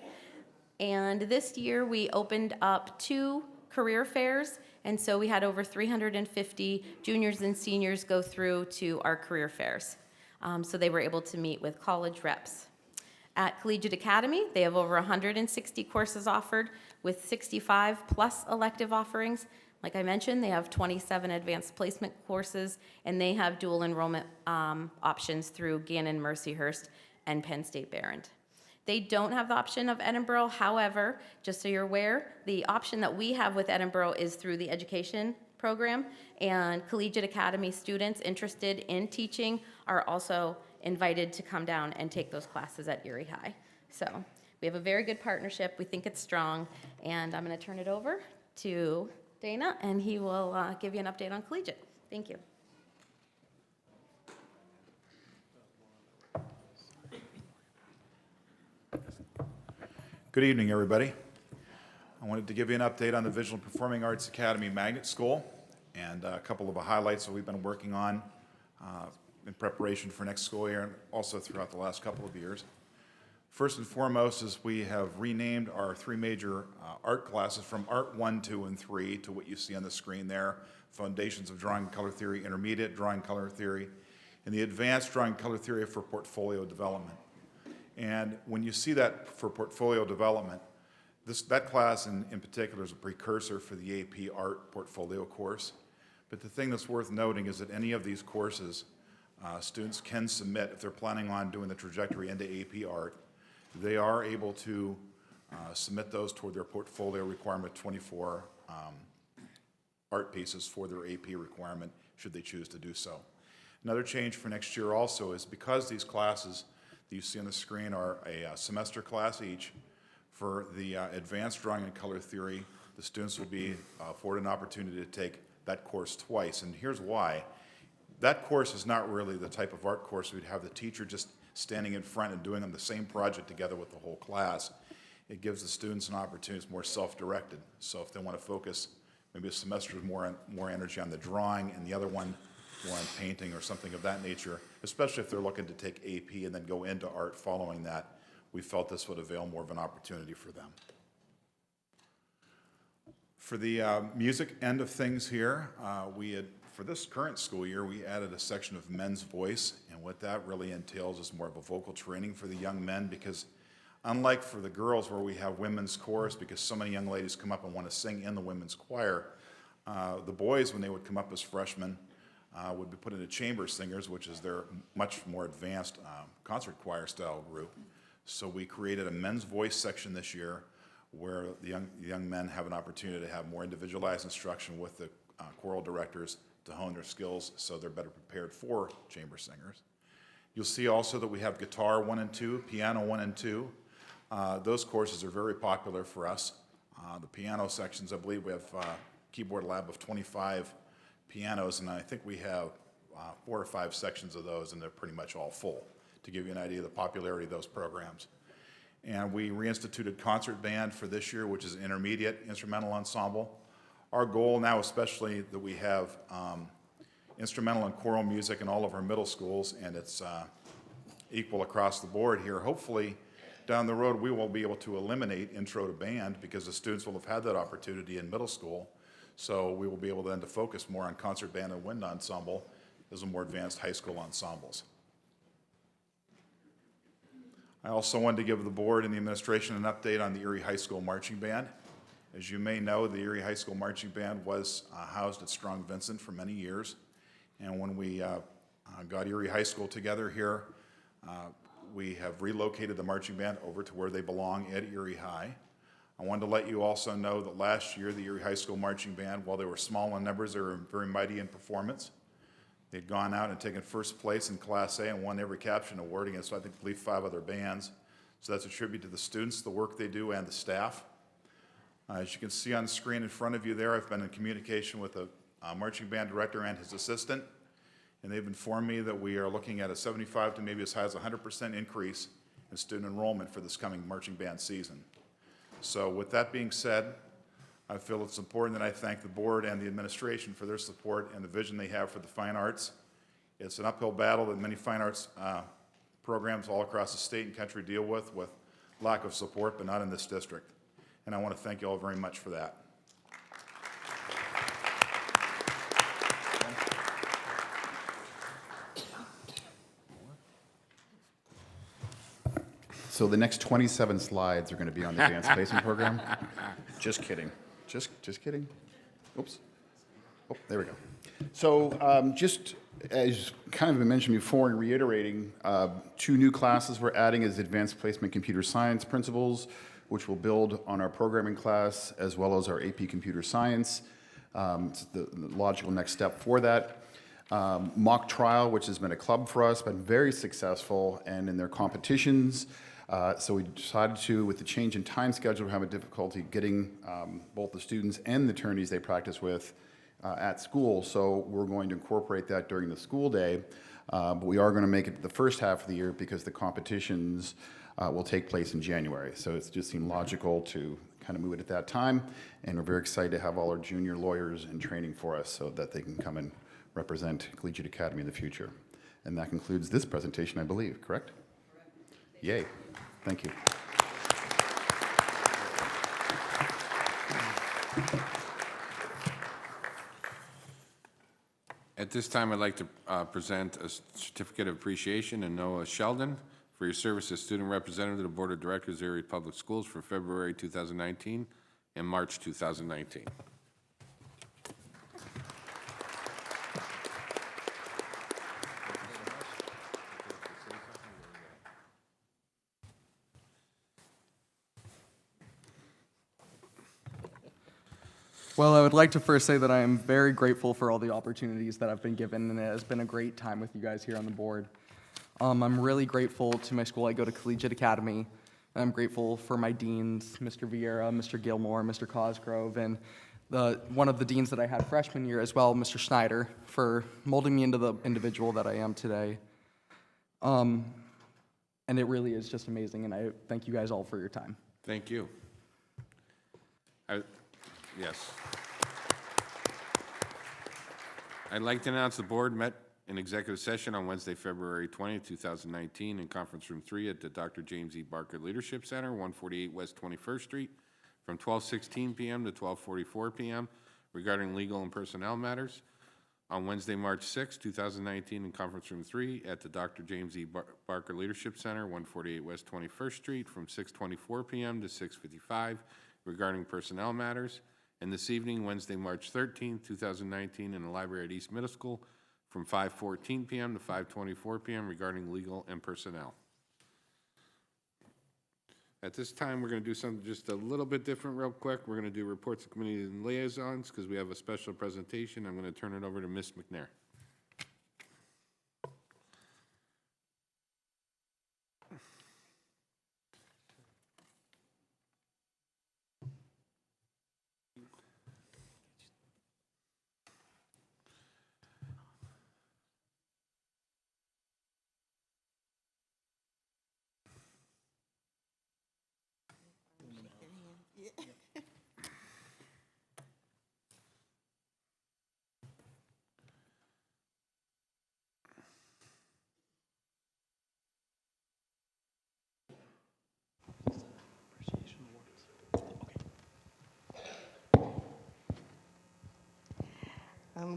And this year we opened up 2 career fairs, and so we had over 350 juniors and seniors go through to our career fairs. So they were able to meet with college reps. At Collegiate Academy, they have over 160 courses offered with 65 plus elective offerings. Like I mentioned, they have 27 advanced placement courses, and they have dual enrollment options through Gannon, Mercyhurst, and Penn State Behrend. They don't have the option of Edinburgh. However, just so you're aware, the option that we have with Edinburgh is through the education program, and Collegiate Academy students interested in teaching are also invited to come down and take those classes at Erie High. So we have a very good partnership. We think it's strong, and I'm going to turn it over to Dana, and he will give you an update on Collegiate. Thank you. Good evening, everybody. I wanted to give you an update on the Visual and Performing Arts Academy Magnet School and a couple of highlights that we've been working on in preparation for next school year and also throughout the last couple of years. First and foremost is we have renamed our 3 major art classes from Art 1, 2, and 3 to what you see on the screen there: Foundations of Drawing and Color Theory, Intermediate Drawing and Color Theory, and the Advanced Drawing and Color Theory for Portfolio Development. And when you see that for portfolio development, that class in particular is a precursor for the AP Art portfolio course. But the thing that's worth noting is that any of these courses, students can submit if they're planning on doing the trajectory into AP Art. They are able to submit those toward their portfolio requirement, 24 art pieces for their AP requirement, should they choose to do so. Another change for next year also is because these classes that you see on the screen are a semester class each. For the Advanced Drawing and Color Theory, the students will be afforded an opportunity to take that course twice, and here's why. That course is not really the type of art course we'd have the teacher just standing in front and doing the same project together with the whole class. It gives the students an opportunity, it's more self-directed. So if they want to focus maybe a semester with more energy on the drawing and the other one more on painting or something of that nature, especially if they're looking to take AP and then go into art following that, we felt this would avail more of an opportunity for them. For the music end of things here, for this current school year, we added a section of men's voice, and what that really entails is more of a vocal training for the young men, because unlike for the girls where we have women's chorus, because so many young ladies come up and want to sing in the women's choir, the boys, when they would come up as freshmen, would be put into chamber singers, which is their much more advanced concert choir style group. So we created a men's voice section this year where the young men have an opportunity to have more individualized instruction with the choral directors to hone their skills so they're better prepared for chamber singers. You'll see also that we have guitar 1 and 2, piano 1 and 2. Those courses are very popular for us. The piano sections, I believe we have keyboard lab of 25 pianos, and I think we have 4 or 5 sections of those, and they're pretty much all full, to give you an idea of the popularity of those programs. And we reinstituted concert band for this year, which is an intermediate instrumental ensemble. Our goal now, especially that we have instrumental and choral music in all of our middle schools, and it's equal across the board here. Hopefully, down the road, we will be able to eliminate intro to band because the students will have had that opportunity in middle school. So we will be able then to focus more on concert band and wind ensemble as the more advanced high school ensembles. I also wanted to give the board and the administration an update on the Erie High School Marching Band. As you may know, the Erie High School Marching Band was housed at Strong Vincent for many years. And when we got Erie High School together here, we have relocated the marching band over to where they belong at Erie High. I wanted to let you also know that last year, the Erie High School Marching Band, while they were small in numbers, they were very mighty in performance. They'd gone out and taken first place in Class A and won every caption award against, I believe, 5 other bands. So that's a tribute to the students, the work they do, and the staff. As you can see on the screen in front of you there, I've been in communication with the marching band director and his assistant, and they've informed me that we are looking at a 75 to maybe as high as 100% increase in student enrollment for this coming marching band season. So with that being said, I feel it's important that I thank the board and the administration for their support and the vision they have for the fine arts. It's an uphill battle that many fine arts programs all across the state and country deal with lack of support, but not in this district. And I want to thank you all very much for that. So the next 27 slides are going to be on the advanced placement program. Just kidding. Just kidding. Oops. Oh, there we go. So just as kind of been mentioned before and reiterating, 2 new classes we're adding is advanced placement computer science principles, which will build on our programming class as well as our AP computer science. It's the logical next step for that. Mock trial, which has been a club for us, been very successful, and in their competitions. So we decided to, with the change in time schedule, have a difficulty getting both the students and the attorneys they practice with at school. So we're going to incorporate that during the school day, but we are going to make it the first half of the year because the competitions will take place in January. So it's just seemed logical to kind of move it at that time, and we're very excited to have all our junior lawyers in training for us so that they can come and represent Collegiate Academy in the future. And that concludes this presentation, I believe, correct? Yay. Thank you. At this time, I'd like to present a certificate of appreciation to Noah Sheldon for your service as student representative to the Board of Directors of Erie Public Schools for February 2019 and March 2019. Well, I would like to first say that I am very grateful for all the opportunities that I've been given, and it has been a great time with you guys here on the board. I'm really grateful to my school. I go to Collegiate Academy, and I'm grateful for my deans, Mr. Vieira, Mr. Gilmore, Mr. Cosgrove, and one of the deans that I had freshman year as well, Mr. Schneider, for molding me into the individual that I am today. And it really is just amazing, and I thank you guys all for your time. Thank you. Yes. I'd like to announce the board met in executive session on Wednesday, February 20th, 2019 in Conference Room 3 at the Dr. James E. Barker Leadership Center, 148 West 21st Street, from 12:16 p.m. to 12:44 p.m. regarding legal and personnel matters. On Wednesday, March 6, 2019 in Conference Room 3 at the Dr. James E. Barker Leadership Center, 148 West 21st Street, from 6:24 p.m. to 6:55 regarding personnel matters. And this evening, Wednesday, March 13, 2019, in the library at East Middle School from 5:14 p.m. to 5:24 p.m. regarding legal and personnel. At this time, we're going to do something just a little bit different real quick. We're going to do reports of committee and liaisons because we have a special presentation. I'm going to turn it over to Ms. McNair.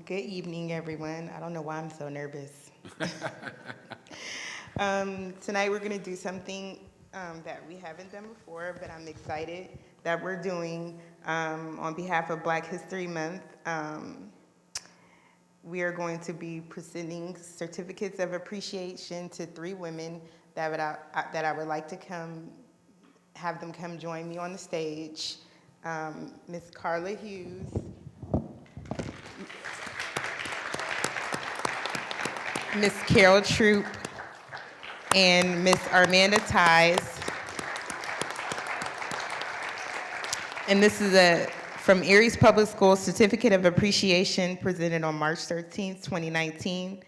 Good evening, everyone. I don't know why I'm so nervous. Tonight we're going to do something that we haven't done before, but I'm excited that we're doing on behalf of Black History Month. We are going to be presenting certificates of appreciation to 3 women that I would like to have them come join me on the stage. Miss Carla Hughes, Miss Carol Troop, and Miss Armanda Ties. And this is from Erie's Public Schools Certificate of Appreciation presented on March 13th, 2019,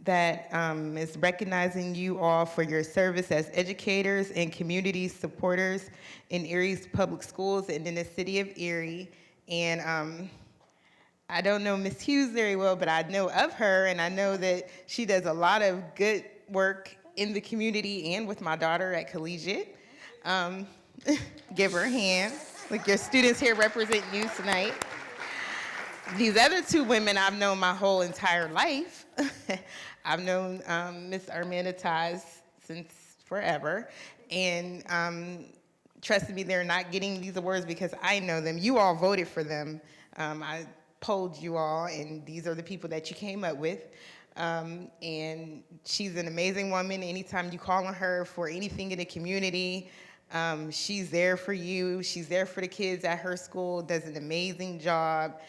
that is recognizing you all for your service as educators and community supporters in Erie's public schools and in the city of Erie. And I don't know Ms. Hughes very well, but I know of her, and I know that she does a lot of good work in the community and with my daughter at Collegiate. Give her a hand. Like, your students here represent you tonight. These other 2 women I've known my whole entire life. I've known Miss Armanda Ties since forever, and trust me, they're not getting these awards because I know them. You all voted for them. I polled you all, and these are the people that you came up with. And she's an amazing woman. Anytime you call on her for anything in the community, she's there for you. She's there for the kids at her school, does an amazing job.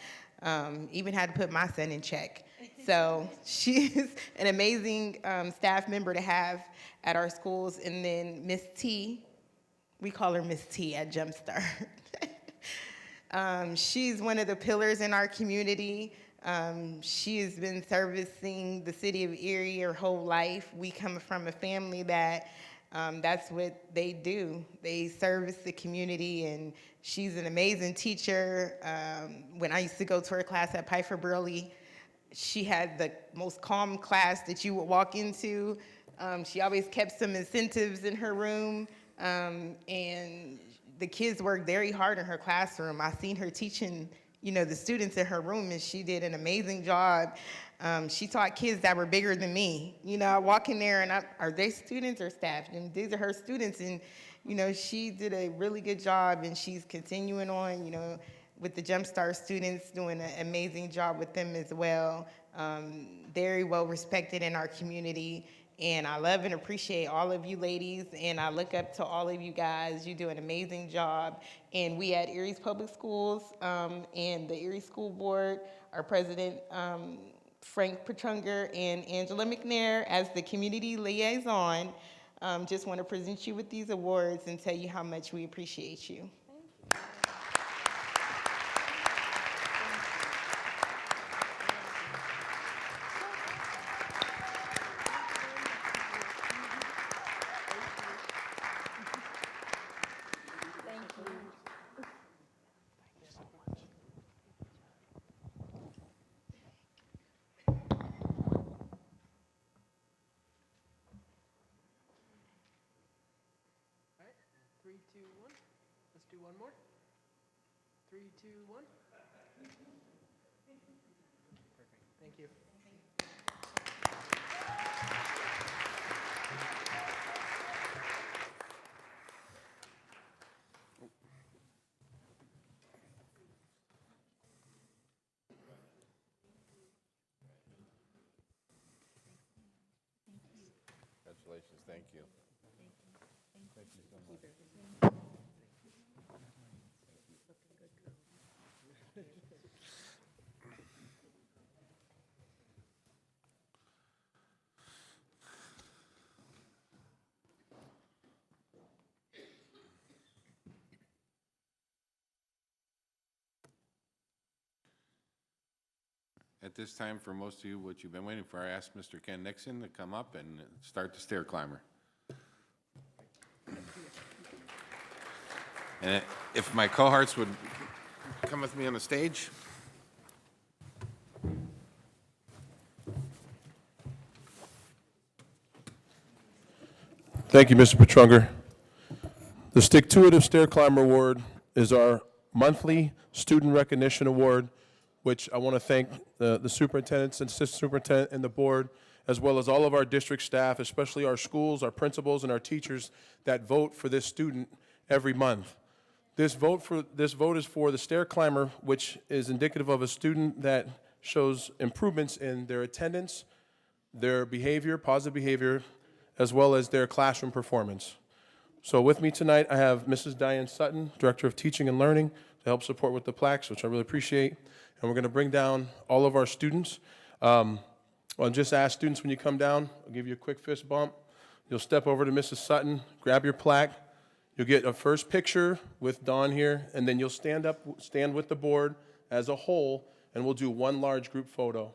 Even had to put my son in check. So she's an amazing staff member to have at our schools. And then Miss T, we call her Miss T at Jumpstart. She's one of the pillars in our community. She has been servicing the city of Erie her whole life. We come from a family that that's what they do. They service the community, and she's an amazing teacher. When I used to go to her class at Piper Burley, she had the most calm class that you would walk into. She always kept some incentives in her room, and the kids worked very hard in her classroom. I seen her teaching, the students in her room, and she did an amazing job. She taught kids that were bigger than me. I walk in there, and are they students or staff? And these are her students, and she did a really good job, and she's continuing on, with the Jumpstart students, doing an amazing job with them as well. Very well respected in our community. And I love and appreciate all of you ladies, and I look up to all of you guys. You do an amazing job. And we at Erie's Public Schools and the Erie School Board, our president, Frank Petrunger, and Angela McNair as the community liaison, just want to present you with these awards and tell you how much we appreciate you. Do one more. 3, 2, 1. Perfect. Thank you. Congratulations. Thank you. At this time, for most of you, what you've been waiting for, I asked Mr. Ken Nixon to come up and start the stair climber. And if my cohorts would come with me on the stage. Thank you, Mr. Petrunger. The Stick-to-It Stair Climber Award is our monthly student recognition award, which I want to thank the superintendents and assistant superintendent and the board, as well as all of our district staff, especially our schools, our principals, and our teachers that vote for this student every month. This vote is for the stair climber, which is indicative of a student that shows improvements in their attendance, their behavior, positive behavior, as well as their classroom performance. So with me tonight, I have Mrs. Diane Sutton, Director of Teaching and Learning, to help support with the plaques, which I really appreciate. And we're going to bring down all of our students. I'll just ask students when you come down, I'll give you a quick fist bump. You'll step over to Mrs. Sutton, grab your plaque. You'll get a first picture with Dawn here, and then you'll stand with the board as a whole, and we'll do one large group photo.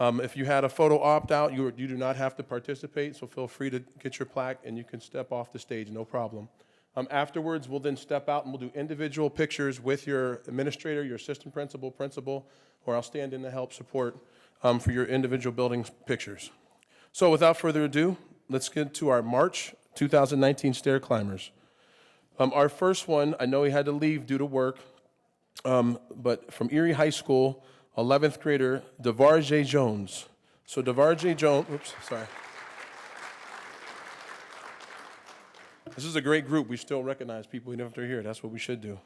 If you had a photo opt-out, you do not have to participate, so feel free to get your plaque, and you can step off the stage, no problem. Afterwards, we'll then step out, and we'll do individual pictures with your administrator, your assistant principal, or I'll stand in to help support for your individual building pictures. So without further ado, let's get to our March 2019 stair climbers. Our first one, I know he had to leave due to work, but from Erie High School, 11th grader, Devarjay Jones. So Devarjay Jones, oops, sorry. This is a great group. We still recognize people even after here. That's what we should do.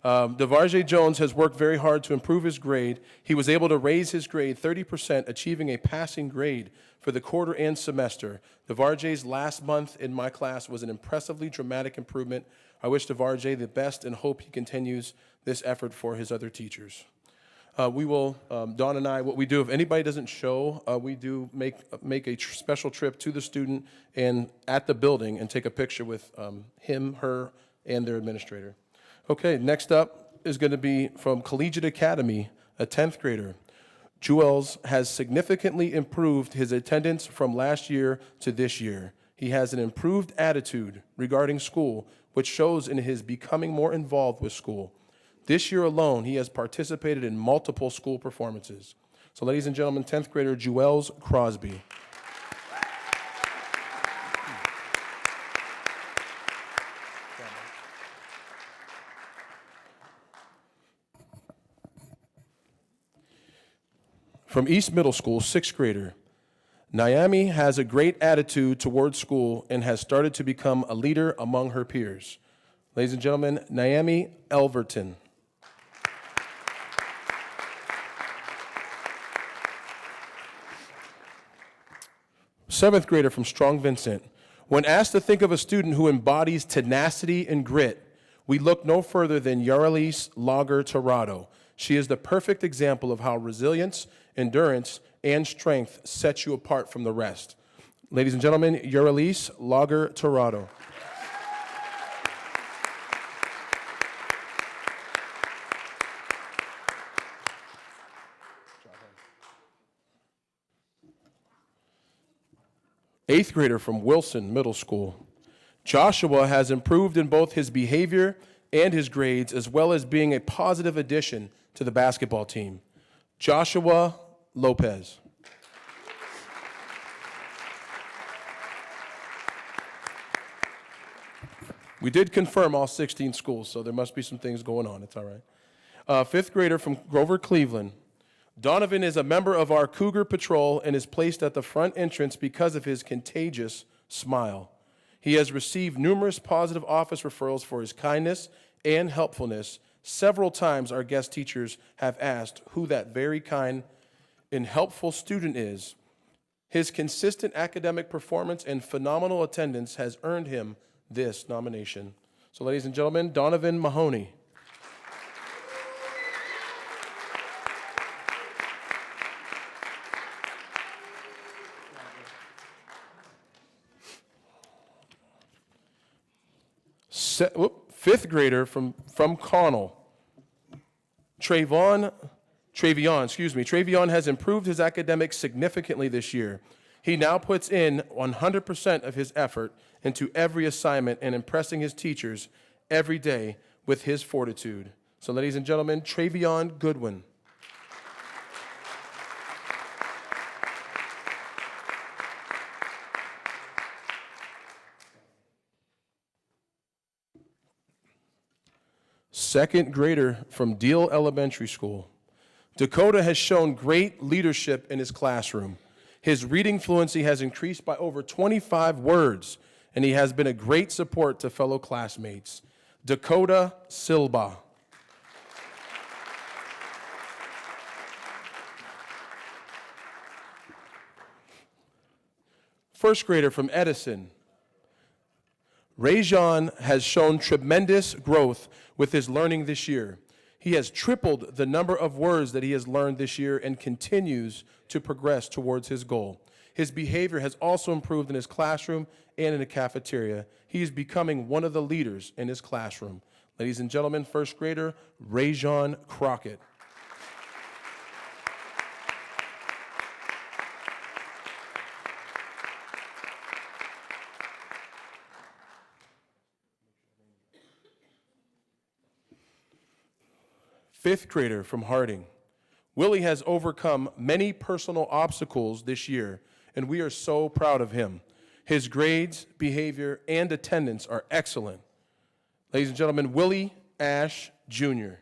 Devarjay Jones has worked very hard to improve his grade. He was able to raise his grade 30%, achieving a passing grade for the quarter and semester. Devarjay's last month in my class was an impressively dramatic improvement. I wish Devarjay the best and hope he continues this effort for his other teachers. We will, Dawn and I, what we do, if anybody doesn't show, we do make a special trip to the student and at the building and take a picture with him, her, and their administrator. Okay, next up is going to be from Collegiate Academy, a 10th grader. Juels has significantly improved his attendance from last year to this year. He has an improved attitude regarding school, which shows in his becoming more involved with school. This year alone, he has participated in multiple school performances. So ladies and gentlemen, 10th grader Juels Crosby. From East Middle School, 6th grader. Naomi has a great attitude towards school and has started to become a leader among her peers. Ladies and gentlemen, Naomi Elverton. Seventh grader from Strong Vincent. When asked to think of a student who embodies tenacity and grit, we look no further than Yaralise Lager Torado. She is the perfect example of how resilience, endurance, and strength set you apart from the rest. Ladies and gentlemen, Yaralise Lager Torado. Eighth grader from Wilson Middle School. Joshua has improved in both his behavior and his grades, as well as being a positive addition to the basketball team. Joshua Lopez. We did confirm all 16 schools, so there must be some things going on. It's all right. Fifth grader from Grover, Cleveland. Donovan is a member of our Cougar Patrol and is placed at the front entrance because of his contagious smile. He has received numerous positive office referrals for his kindness and helpfulness. Several times our guest teachers have asked who that very kind and helpful student is. His consistent academic performance and phenomenal attendance has earned him this nomination. So ladies and gentlemen, Donovan Mahoney. Fifth grader from Connell, Travion has improved his academics significantly this year. He now puts in 100% of his effort into every assignment and impressing his teachers every day with his fortitude. So ladies and gentlemen, Travion Goodwin. Second grader from Deal Elementary School. Dakota has shown great leadership in his classroom. His reading fluency has increased by over 25 words, and he has been a great support to fellow classmates. Dakota Silba. First grader from Edison. Rajon has shown tremendous growth with his learning this year. He has tripled the number of words that he has learned this year and continues to progress towards his goal. His behavior has also improved in his classroom and in the cafeteria. He is becoming one of the leaders in his classroom. Ladies and gentlemen, first grader Rajon Crockett. Fifth grader from Harding. Willie has overcome many personal obstacles this year, and we are so proud of him. His grades, behavior, and attendance are excellent. Ladies and gentlemen, Willie Ash Jr.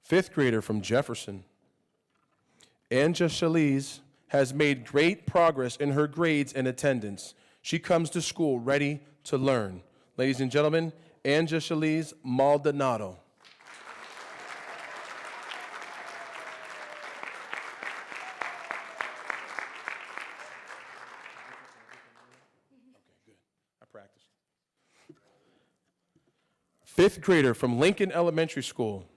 Fifth grader from Jefferson. Anja Chaliz has made great progress in her grades and attendance. She comes to school ready to learn. Ladies and gentlemen, Anja Chaliz Maldonado. I practiced. Fifth grader from Lincoln Elementary School.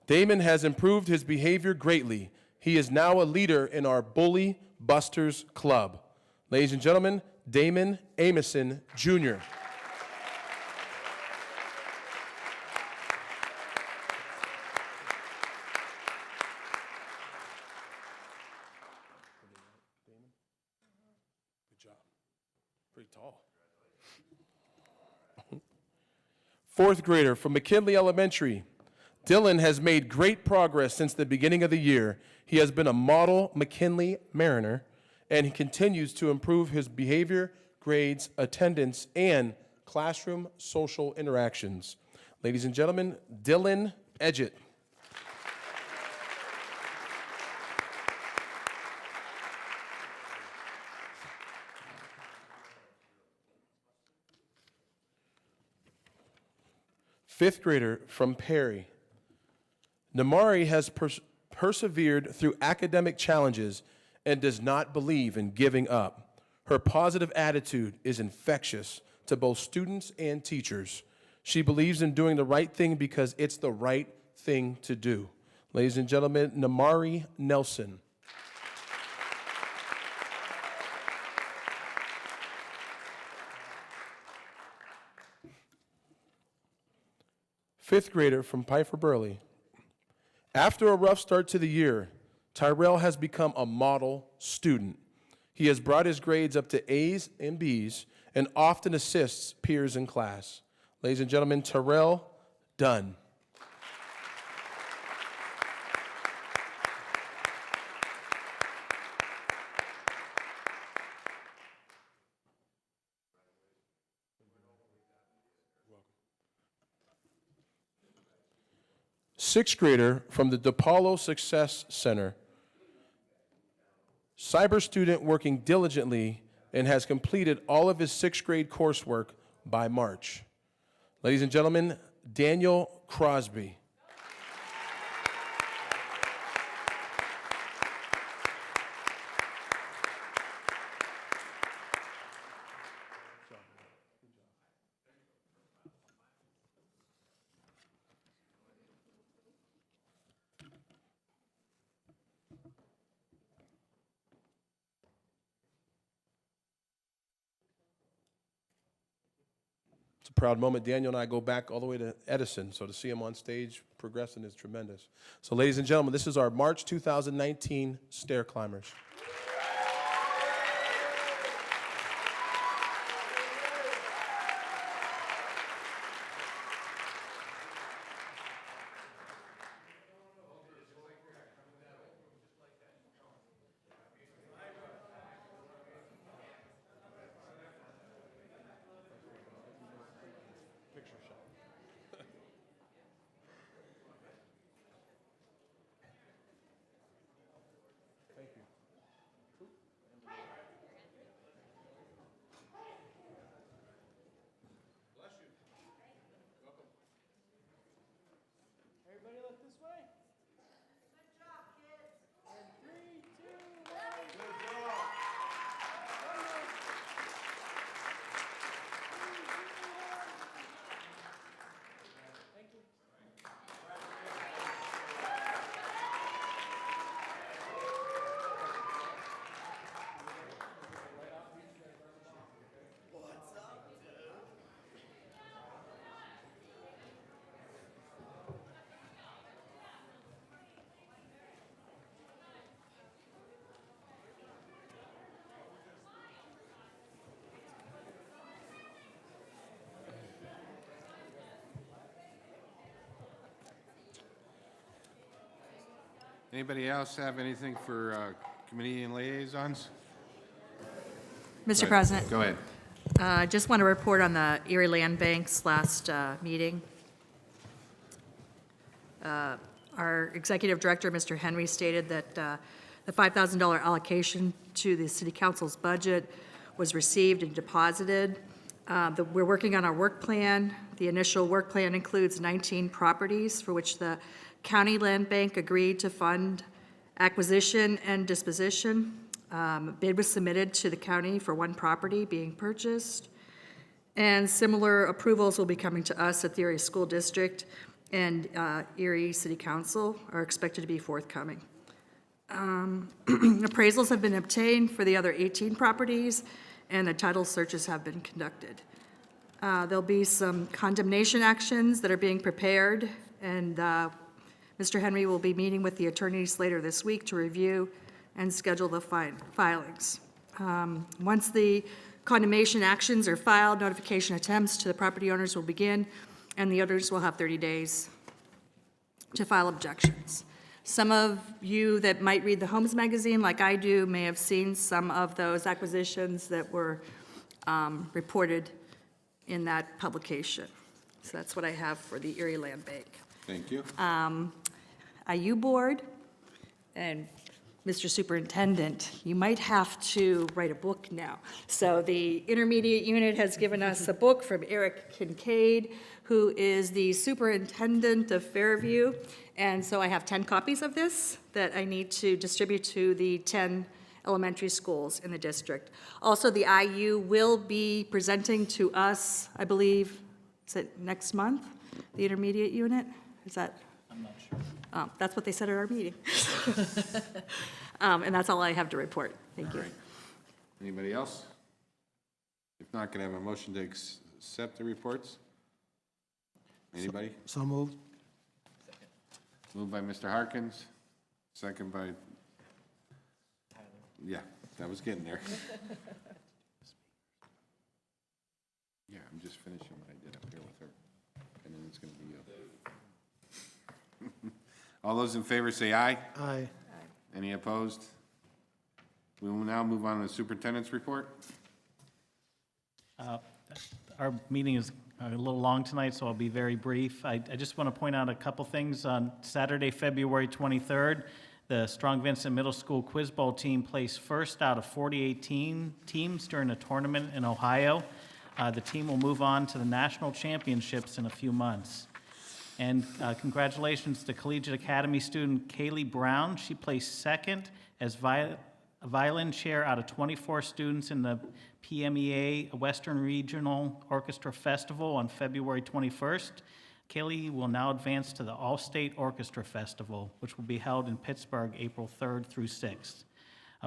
Damon has improved his behavior greatly. He is now a leader in our Bully Busters Club. Ladies and gentlemen, Damon Amison, Jr. Good job. Pretty tall. Fourth grader from McKinley Elementary. Dylan has made great progress since the beginning of the year. He has been a model McKinley Mariner, and he continues to improve his behavior, grades, attendance, and classroom social interactions. Ladies and gentlemen, Dylan Edgett. Fifth grader from Perry. Namari has persevered through academic challenges and does not believe in giving up. Her positive attitude is infectious to both students and teachers. She believes in doing the right thing because it's the right thing to do. Ladies and gentlemen, Namari Nelson. Fifth grader from Piper Burley. After a rough start to the year, Tyrell has become a model student. He has brought his grades up to A's and B's and often assists peers in class. Ladies and gentlemen, Tyrell Dunn. Sixth grader from the DePaulo Success Center. Cyber student working diligently and has completed all of his sixth grade coursework by March. Ladies and gentlemen, Daniel Crosby. It's a proud moment. Daniel and I go back all the way to Edison, so to see him on stage progressing is tremendous. So ladies and gentlemen, this is our March 2019 Stair Climbers. Everybody look this way. Good job, kids. And 3, 2, 1. Good job. Thank you. Anybody else have anything for committee and liaisons? Mr. President. Go ahead. I just want to report on the Erie Land Bank's last meeting. Our executive director, Mr. Henry, stated that the $5,000 allocation to the city council's budget was received and deposited. We're working on our work plan. The initial work plan includes 19 properties for which the County Land Bank agreed to fund acquisition and disposition. A bid was submitted to the county for one property being purchased. And similar approvals will be coming to us at the Erie School District, and Erie City Council are expected to be forthcoming. Appraisals have been obtained for the other 18 properties, and the title searches have been conducted. There'll be some condemnation actions that are being prepared, and Mr. Henry will be meeting with the attorneys later this week to review and schedule the filings. Once the condemnation actions are filed, notification attempts to the property owners will begin, and the owners will have 30 days to file objections. Some of you that might read the Homes magazine, like I do, may have seen some of those acquisitions that were reported in that publication. So that's what I have for the Erie Land Bank. Thank you. IU Board and Mr. Superintendent, you might have to write a book now. So the intermediate unit has given us a book from Eric Kincaid, who is the superintendent of Fairview. And so I have 10 copies of this that I need to distribute to the 10 elementary schools in the district. Also, the IU will be presenting to us, I believe, is it next month, the intermediate unit? Is that? I'm not sure. That's what they said at our meeting. And that's all I have to report. Thank you. All right. Anybody else? If not, can I have a motion to accept the reports? Anybody? So moved. Moved by Mr. Harkins, second by, yeah, that was getting there. Yeah, I'm just finishing what I did up here with her, and then it's going to be you. All those in favor say aye. Aye. Any opposed? We will now move on to the superintendent's report. Our meeting is a little long tonight, so I'll be very brief. I just want to point out a couple things. On Saturday, February 23rd, the Strong Vincent Middle School Quiz Bowl team placed first out of 48 teams during a tournament in Ohio. The team will move on to the national championships in a few months. And congratulations to Collegiate Academy student Kaylee Brown. She placed second as violin chair out of 24 students in the PMEA Western Regional Orchestra Festival on February 21st. Kaylee will now advance to the All-State Orchestra Festival, which will be held in Pittsburgh April 3rd through 6th.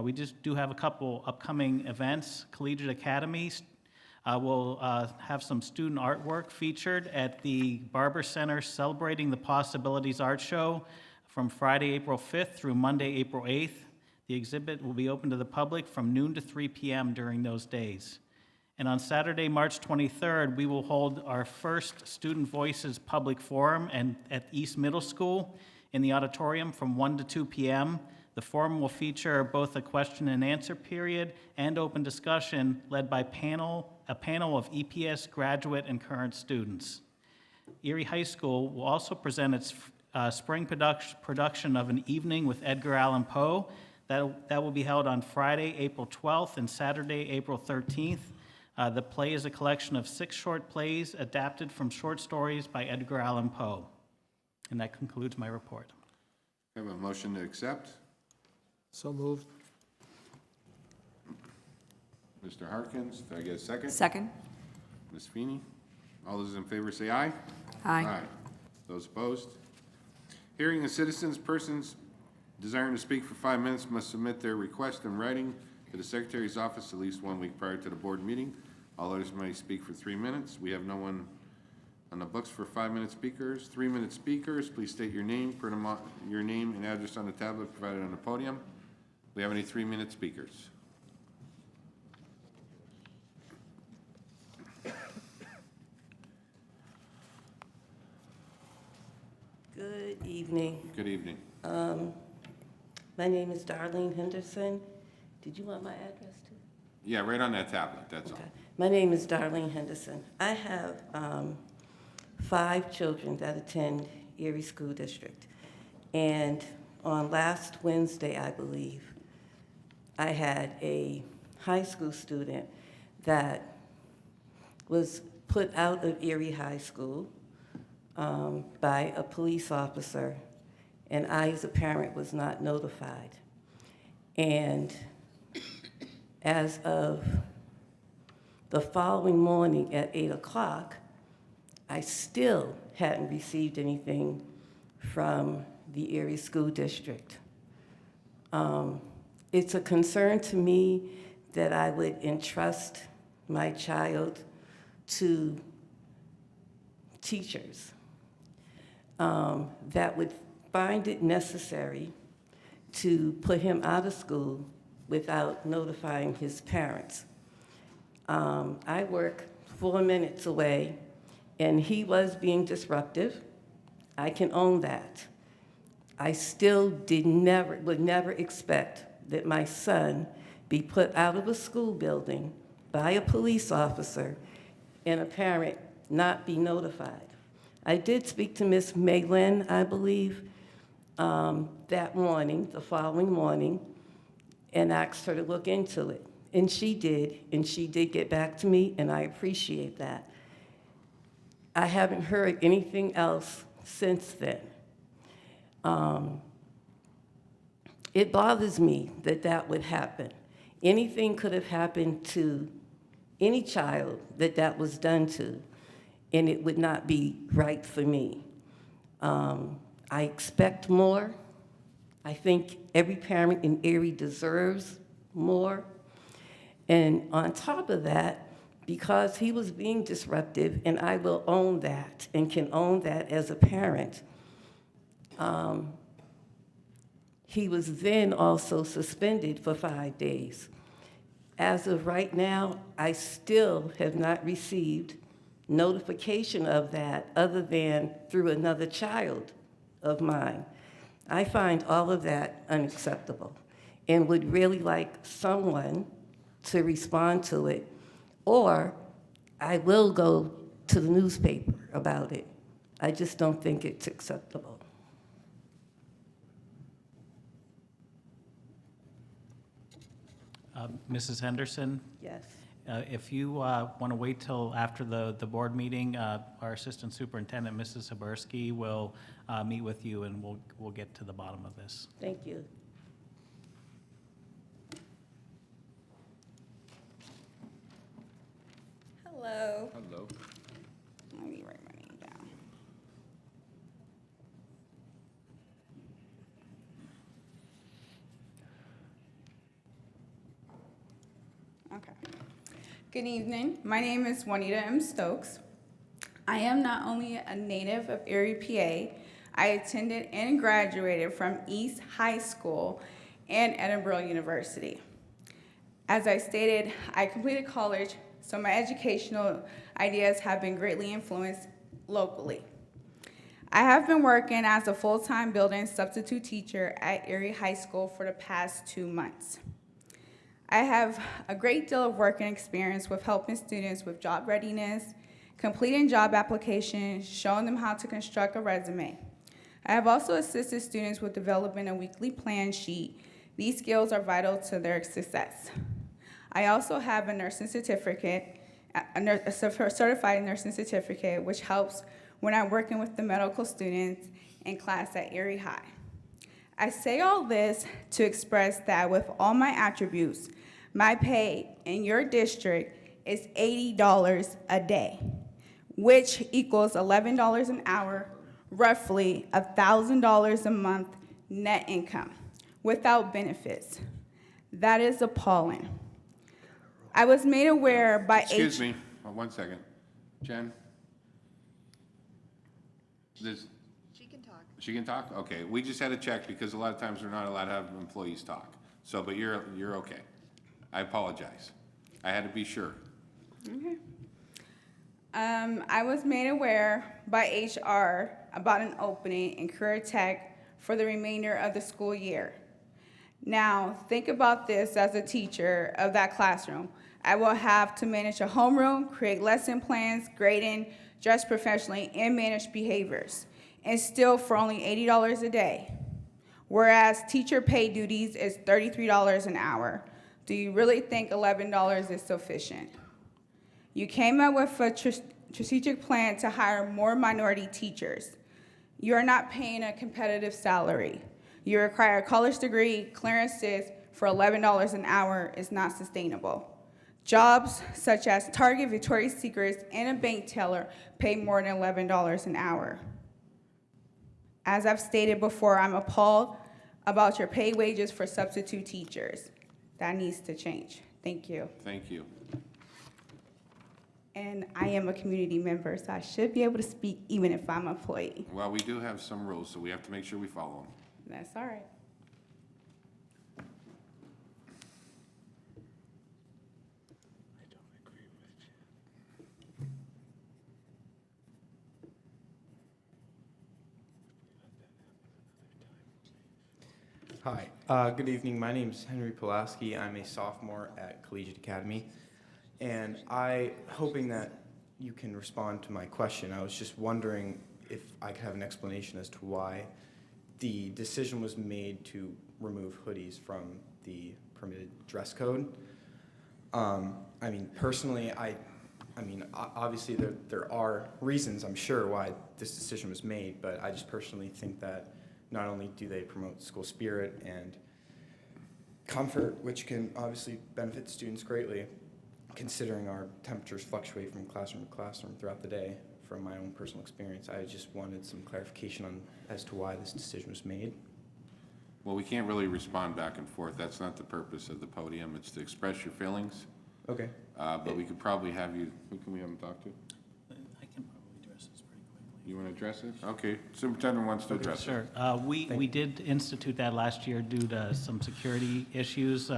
We just do have a couple upcoming events. Collegiate Academy We'll have some student artwork featured at the Barber Center Celebrating the Possibilities Art Show from Friday, April 5th through Monday, April 8th. The exhibit will be open to the public from noon to 3 p.m. during those days. And on Saturday, March 23rd, we will hold our first Student Voices Public Forum at East Middle School in the auditorium from 1 to 2 p.m. The forum will feature both a question and answer period and open discussion led by a panel of EPS graduate and current students. Erie High School will also present its spring production of An Evening with Edgar Allan Poe. That will be held on Friday, April 12th and Saturday, April 13th. The play is a collection of 6 short plays adapted from short stories by Edgar Allan Poe. And that concludes my report. I have a motion to accept. So moved. Mr. Harkins, do I get a second? Second. Ms. Feeney? All those in favor say aye. Aye. Those opposed? Hearing the citizens, persons desiring to speak for 5 minutes must submit their request in writing to the Secretary's office at least 1 week prior to the board meeting. All others may speak for 3 minutes. We have no one on the books for 5-minute speakers. 3-minute speakers, please state your name, print your name and address on the tablet provided on the podium. We have any 3-minute speakers? Good evening. Good evening. My name is Darlene Henderson. Did you want my address too? Yeah, right on that tablet, that's all. My name is Darlene Henderson. I have 5 children that attend Erie School District. And on last Wednesday, I believe, I had a high school student that was put out of Erie High School by a police officer, and I, as a parent, was not notified. And as of the following morning at 8 o'clock, I still hadn't received anything from the Erie School District. It's a concern to me that I would entrust my child to teachers that would find it necessary to put him out of school without notifying his parents. I work 4 minutes away, and he was being disruptive. I can own that. I still would never expect that my son be put out of a school building by a police officer and a parent not be notified. I did speak to Miss Maylin, I believe, that morning, the following morning, and asked her to look into it. And she did get back to me, and I appreciate that. I haven't heard anything else since then. It bothers me that that would happen. Anything could have happened to any child that was done to, and it would not be right for me. I expect more. I think every parent in Erie deserves more. And on top of that, because he was being disruptive, and I will own that and can own that as a parent, he was then also suspended for 5 days. As of right now, I still have not received notification of that other than through another child of mine. I find all of that unacceptable and would really like someone to respond to it, or I will go to the newspaper about it. I just don't think it's acceptable. Mrs. Henderson? Yes. If you want to wait till after the board meeting, our Assistant Superintendent, Mrs. Habersky, will meet with you, and we'll get to the bottom of this. Thank you. Hello. Hello. Let me write my name down. Okay. Good evening. My name is Juanita M. Stokes. I am not only a native of Erie, PA, I attended and graduated from East High School and Edinburgh University. As I stated, I completed college, so my educational ideas have been greatly influenced locally. I have been working as a full-time building substitute teacher at Erie High School for the past 2 months. I have a great deal of working experience with helping students with job readiness, completing job applications, showing them how to construct a resume. I have also assisted students with developing a weekly plan sheet. These skills are vital to their success. I also have a nursing certificate, a certified nursing certificate, which helps when I'm working with the medical students in class at Erie High. I say all this to express that with all my attributes, my pay in your district is $80 a day, which equals $11 an hour, roughly $1,000 a month net income, without benefits. That is appalling. I was made aware by Excuse me, 1 second. Jen? She can talk. She can talk? Okay, we just had to check because a lot of times we're not allowed to have employees talk. So, but you're okay. I apologize. I had to be sure. Okay. I was made aware by HR about an opening in career tech for the remainder of the school year. Now, think about this as a teacher of that classroom. I will have to manage a homeroom, create lesson plans, grading, dress professionally, and manage behaviors, and still for only $80 a day. Whereas teacher pay duties is $33 an hour. Do you really think $11 is sufficient? You came up with a strategic plan to hire more minority teachers. You are not paying a competitive salary. You require a college degree, clearances for $11 an hour is not sustainable. Jobs such as Target, Victoria's Secret, and a bank teller pay more than $11 an hour. As I've stated before, I'm appalled about your pay wages for substitute teachers. That needs to change. Thank you. Thank you. And I am a community member, so I should be able to speak even if I'm an employee. Well, we do have some rules, so we have to make sure we follow them. That's all right. Hi, good evening. My name is Henry Pulaski. I'm a sophomore at Collegiate Academy, and hoping that you can respond to my question. I was just wondering if I could have an explanation as to why the decision was made to remove hoodies from the permitted dress code. I mean, personally, obviously there are reasons, I'm sure, why this decision was made, but I just personally think that not only do they promote school spirit and comfort, which can obviously benefit students greatly, considering our temperatures fluctuate from classroom to classroom throughout the day. From my own personal experience, I just wanted some clarification as to why this decision was made. Well, we can't really respond back and forth. That's not the purpose of the podium. It's to express your feelings. Okay. But we could probably have you, who can we have him talk to? I can probably address this pretty quickly. You want to address it? Okay, Superintendent wants to address it. Sure. We did institute that last year due to some security issues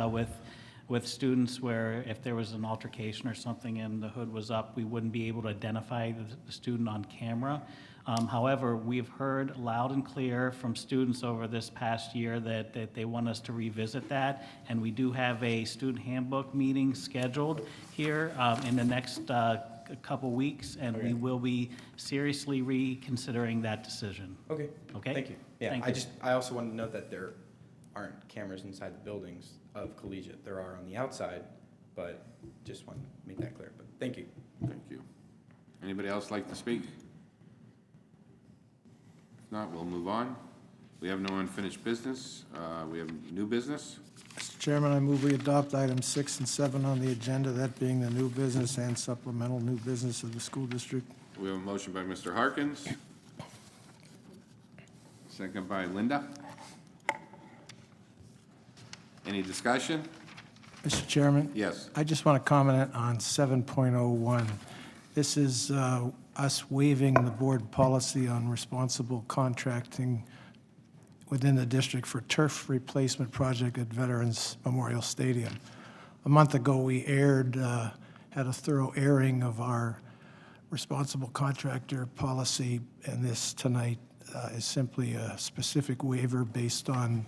with students where if there was an altercation or something and the hood was up, we wouldn't be able to identify the student on camera. However, we've heard loud and clear from students over this past year that they want us to revisit that, and we do have a student handbook meeting scheduled here in the next couple weeks, and we will be seriously reconsidering that decision. Okay. Okay? Thank you. Yeah, Thank you. I also want to note that there aren't cameras inside the buildings of Collegiate. There are on the outside, but just want to make that clear. But thank you. Thank you. Anybody else like to speak? If not, we'll move on. We have no unfinished business. We have new business. Mr. Chairman, I move we adopt items 6 and 7 on the agenda, that being the new business and supplemental new business of the school district. We have a motion by Mr. Harkins. Second by Linda. Any discussion? Mr. Chairman? Yes. I just want to comment on 7.01. This is us waiving the board policy on responsible contracting within the district for turf replacement project at Veterans Memorial Stadium. A month ago, we had a thorough airing of our responsible contractor policy, and this tonight is simply a specific waiver based on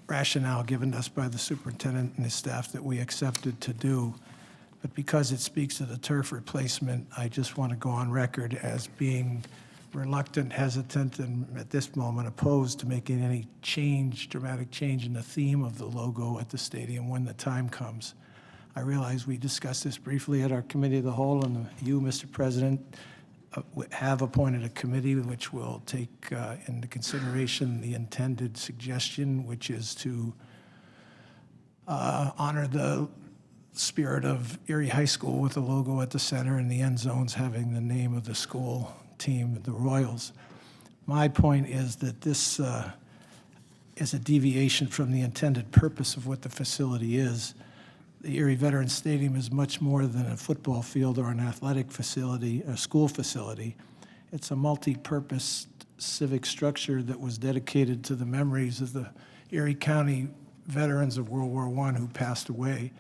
rationale given us by the superintendent and his staff that we accepted to do. But because it speaks to the turf replacement, I just want to go on record as being reluctant, hesitant, and at this moment opposed to making any dramatic change in the theme of the logo at the stadium when the time comes. I realize we discussed this briefly at our committee of the whole, and you, Mr. President, have appointed a committee which will take into consideration the intended suggestion, which is to honor the spirit of Erie High School with the logo at the center and the end zones having the name of the school team, the Royals. My point is that this is a deviation from the intended purpose of what the facility is. The Erie Veterans Stadium is much more than a football field or an athletic facility, a school facility. It's a multi-purpose civic structure that was dedicated to the memories of the Erie County veterans of World War I who passed away.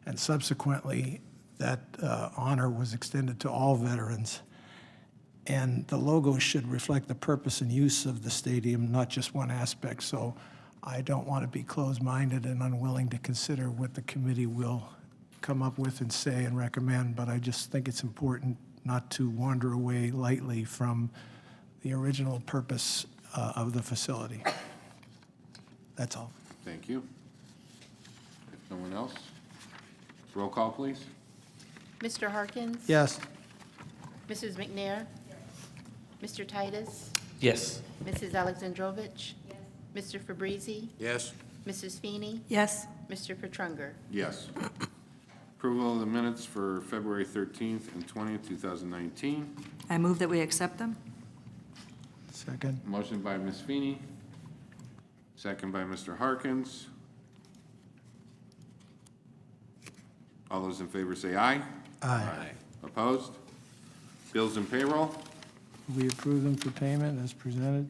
And subsequently, that honor was extended to all veterans. And the logo should reflect the purpose and use of the stadium, not just one aspect. So I don't want to be closed-minded and unwilling to consider what the committee will come up with and say and recommend, but I just think it's important not to wander away lightly from the original purpose of the facility. That's all. Thank you. If no one else, roll call, please. Mr. Harkins? Yes. Mrs. McNair? Mr. Titus? Yes. Mrs. Alexandrovich? Mr. Fabrizi? Yes. Mrs. Feeney? Yes. Mr. Petrunger? Yes. Approval of the minutes for February 13th and 20th, 2019. I move that we accept them. Second. Motion by Ms. Feeney, second by Mr. Harkins. All those in favor say aye. Aye. Opposed? Bills and payroll. We approve them for payment as presented.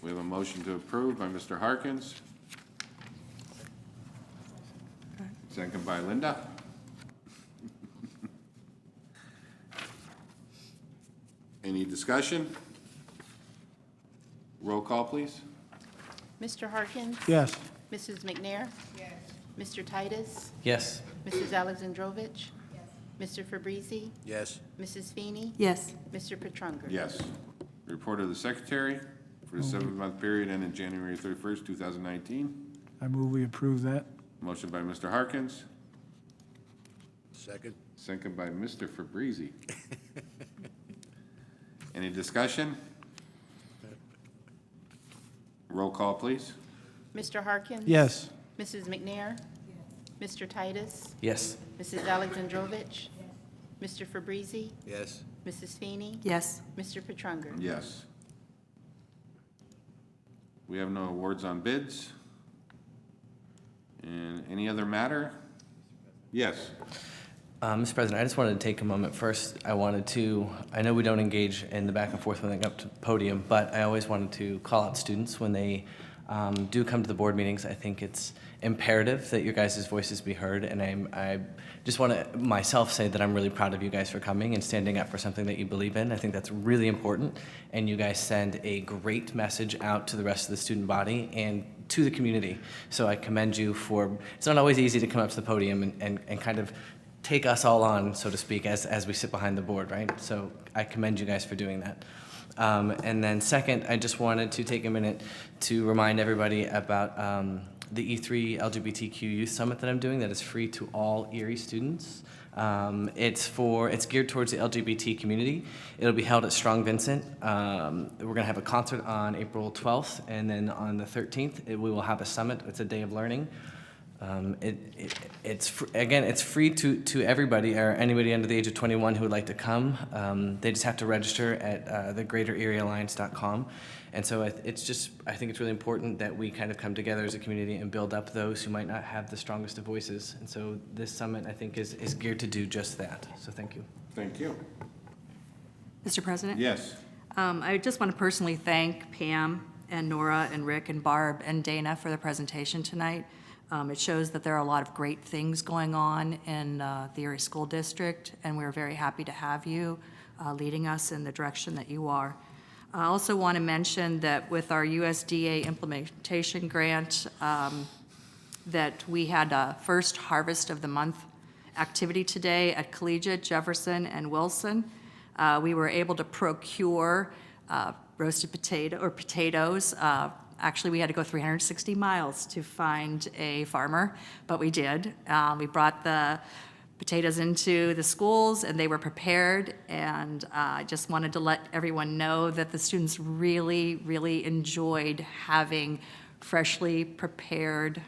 We have a motion to approve by Mr. Harkins. Second by Linda. Any discussion? Roll call, please. Mr. Harkins? Yes. Mrs. McNair? Yes. Mr. Titus? Yes. Mrs. Alexandrovich? Yes. Mr. Fabrizi? Yes. Mrs. Feeney? Yes. Mr. Petrunger? Yes. Report of the secretary for the 7-month period ending January 31st, 2019. I move we approve that. Motion by Mr. Harkins. Second. Second by Mr. Fabrizi. Any discussion? Roll call, please. Mr. Harkins? Yes. Mrs. McNair? Yes. Mr. Titus? Yes. Mrs. Alexandrovich? Yes. Mr. Fabrizi? Yes. Mrs. Feeney? Yes. Mr. Petrunger? Yes. We have no awards on bids. And any other matter? Yes. Mr. President, I just wanted to take a moment. First, I know we don't engage in the back and forth when they go up to the podium, but I always wanted to call out students when they do come to the board meetings. I think it's imperative that your guys' voices be heard, and I just want to myself say that I'm really proud of you guys for coming and standing up for something that you believe in. I think that's really important, and you guys send a great message out to the rest of the student body and to the community. So I commend you for, it's not always easy to come up to the podium and kind of take us all on, so to speak, as we sit behind the board, right? So I commend you guys for doing that. And then second, I just wanted to take a minute to remind everybody about the E3 LGBTQ Youth Summit that I'm doing that is free to all Erie students. It's geared towards the LGBT community. It'll be held at Strong Vincent. We're gonna have a concert on April 12th, and then on the 13th, we will have a summit. It's a day of learning. Again, it's free to everybody or anybody under the age of 21 who would like to come. They just have to register at thegreaterealliance.com. And so I think it's really important that we kind of come together as a community and build up those who might not have the strongest of voices. And so this summit, I think, is geared to do just that. So thank you. Thank you. Mr. President? Yes. I just want to personally thank Pam and Nora and Rick and Barb and Dana for the presentation tonight. It shows that there are a lot of great things going on in the Erie School District, and we're very happy to have you leading us in the direction that you are. I also want to mention that with our USDA implementation grant, that we had a first Harvest of the Month activity today at Collegiate, Jefferson, and Wilson. We were able to procure roasted potatoes. Actually, we had to go 360 miles to find a farmer, but we did. We brought the potatoes into the schools, and they were prepared, and I just wanted to let everyone know that the students really, really enjoyed having freshly prepared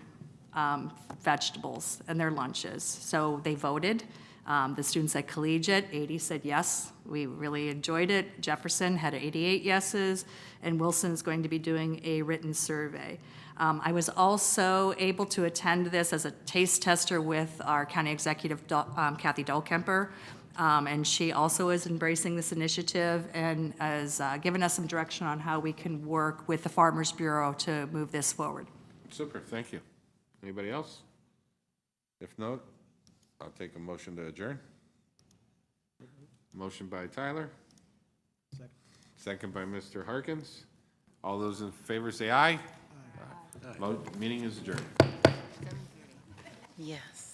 vegetables in their lunches. So they voted. The students at Collegiate, 80 said yes, we really enjoyed it. Jefferson had 88 yeses, and Wilson's going to be doing a written survey. I was also able to attend this as a taste tester with our county executive, Kathy Dahlkemper, and she also is embracing this initiative and has given us some direction on how we can work with the Farmers Bureau to move this forward. Super, thank you. Anybody else? If not, I'll take a motion to adjourn. Motion by Tyler. Second by Mr. Harkins. All those in favor say aye. Aye. Meeting is adjourned. Yes.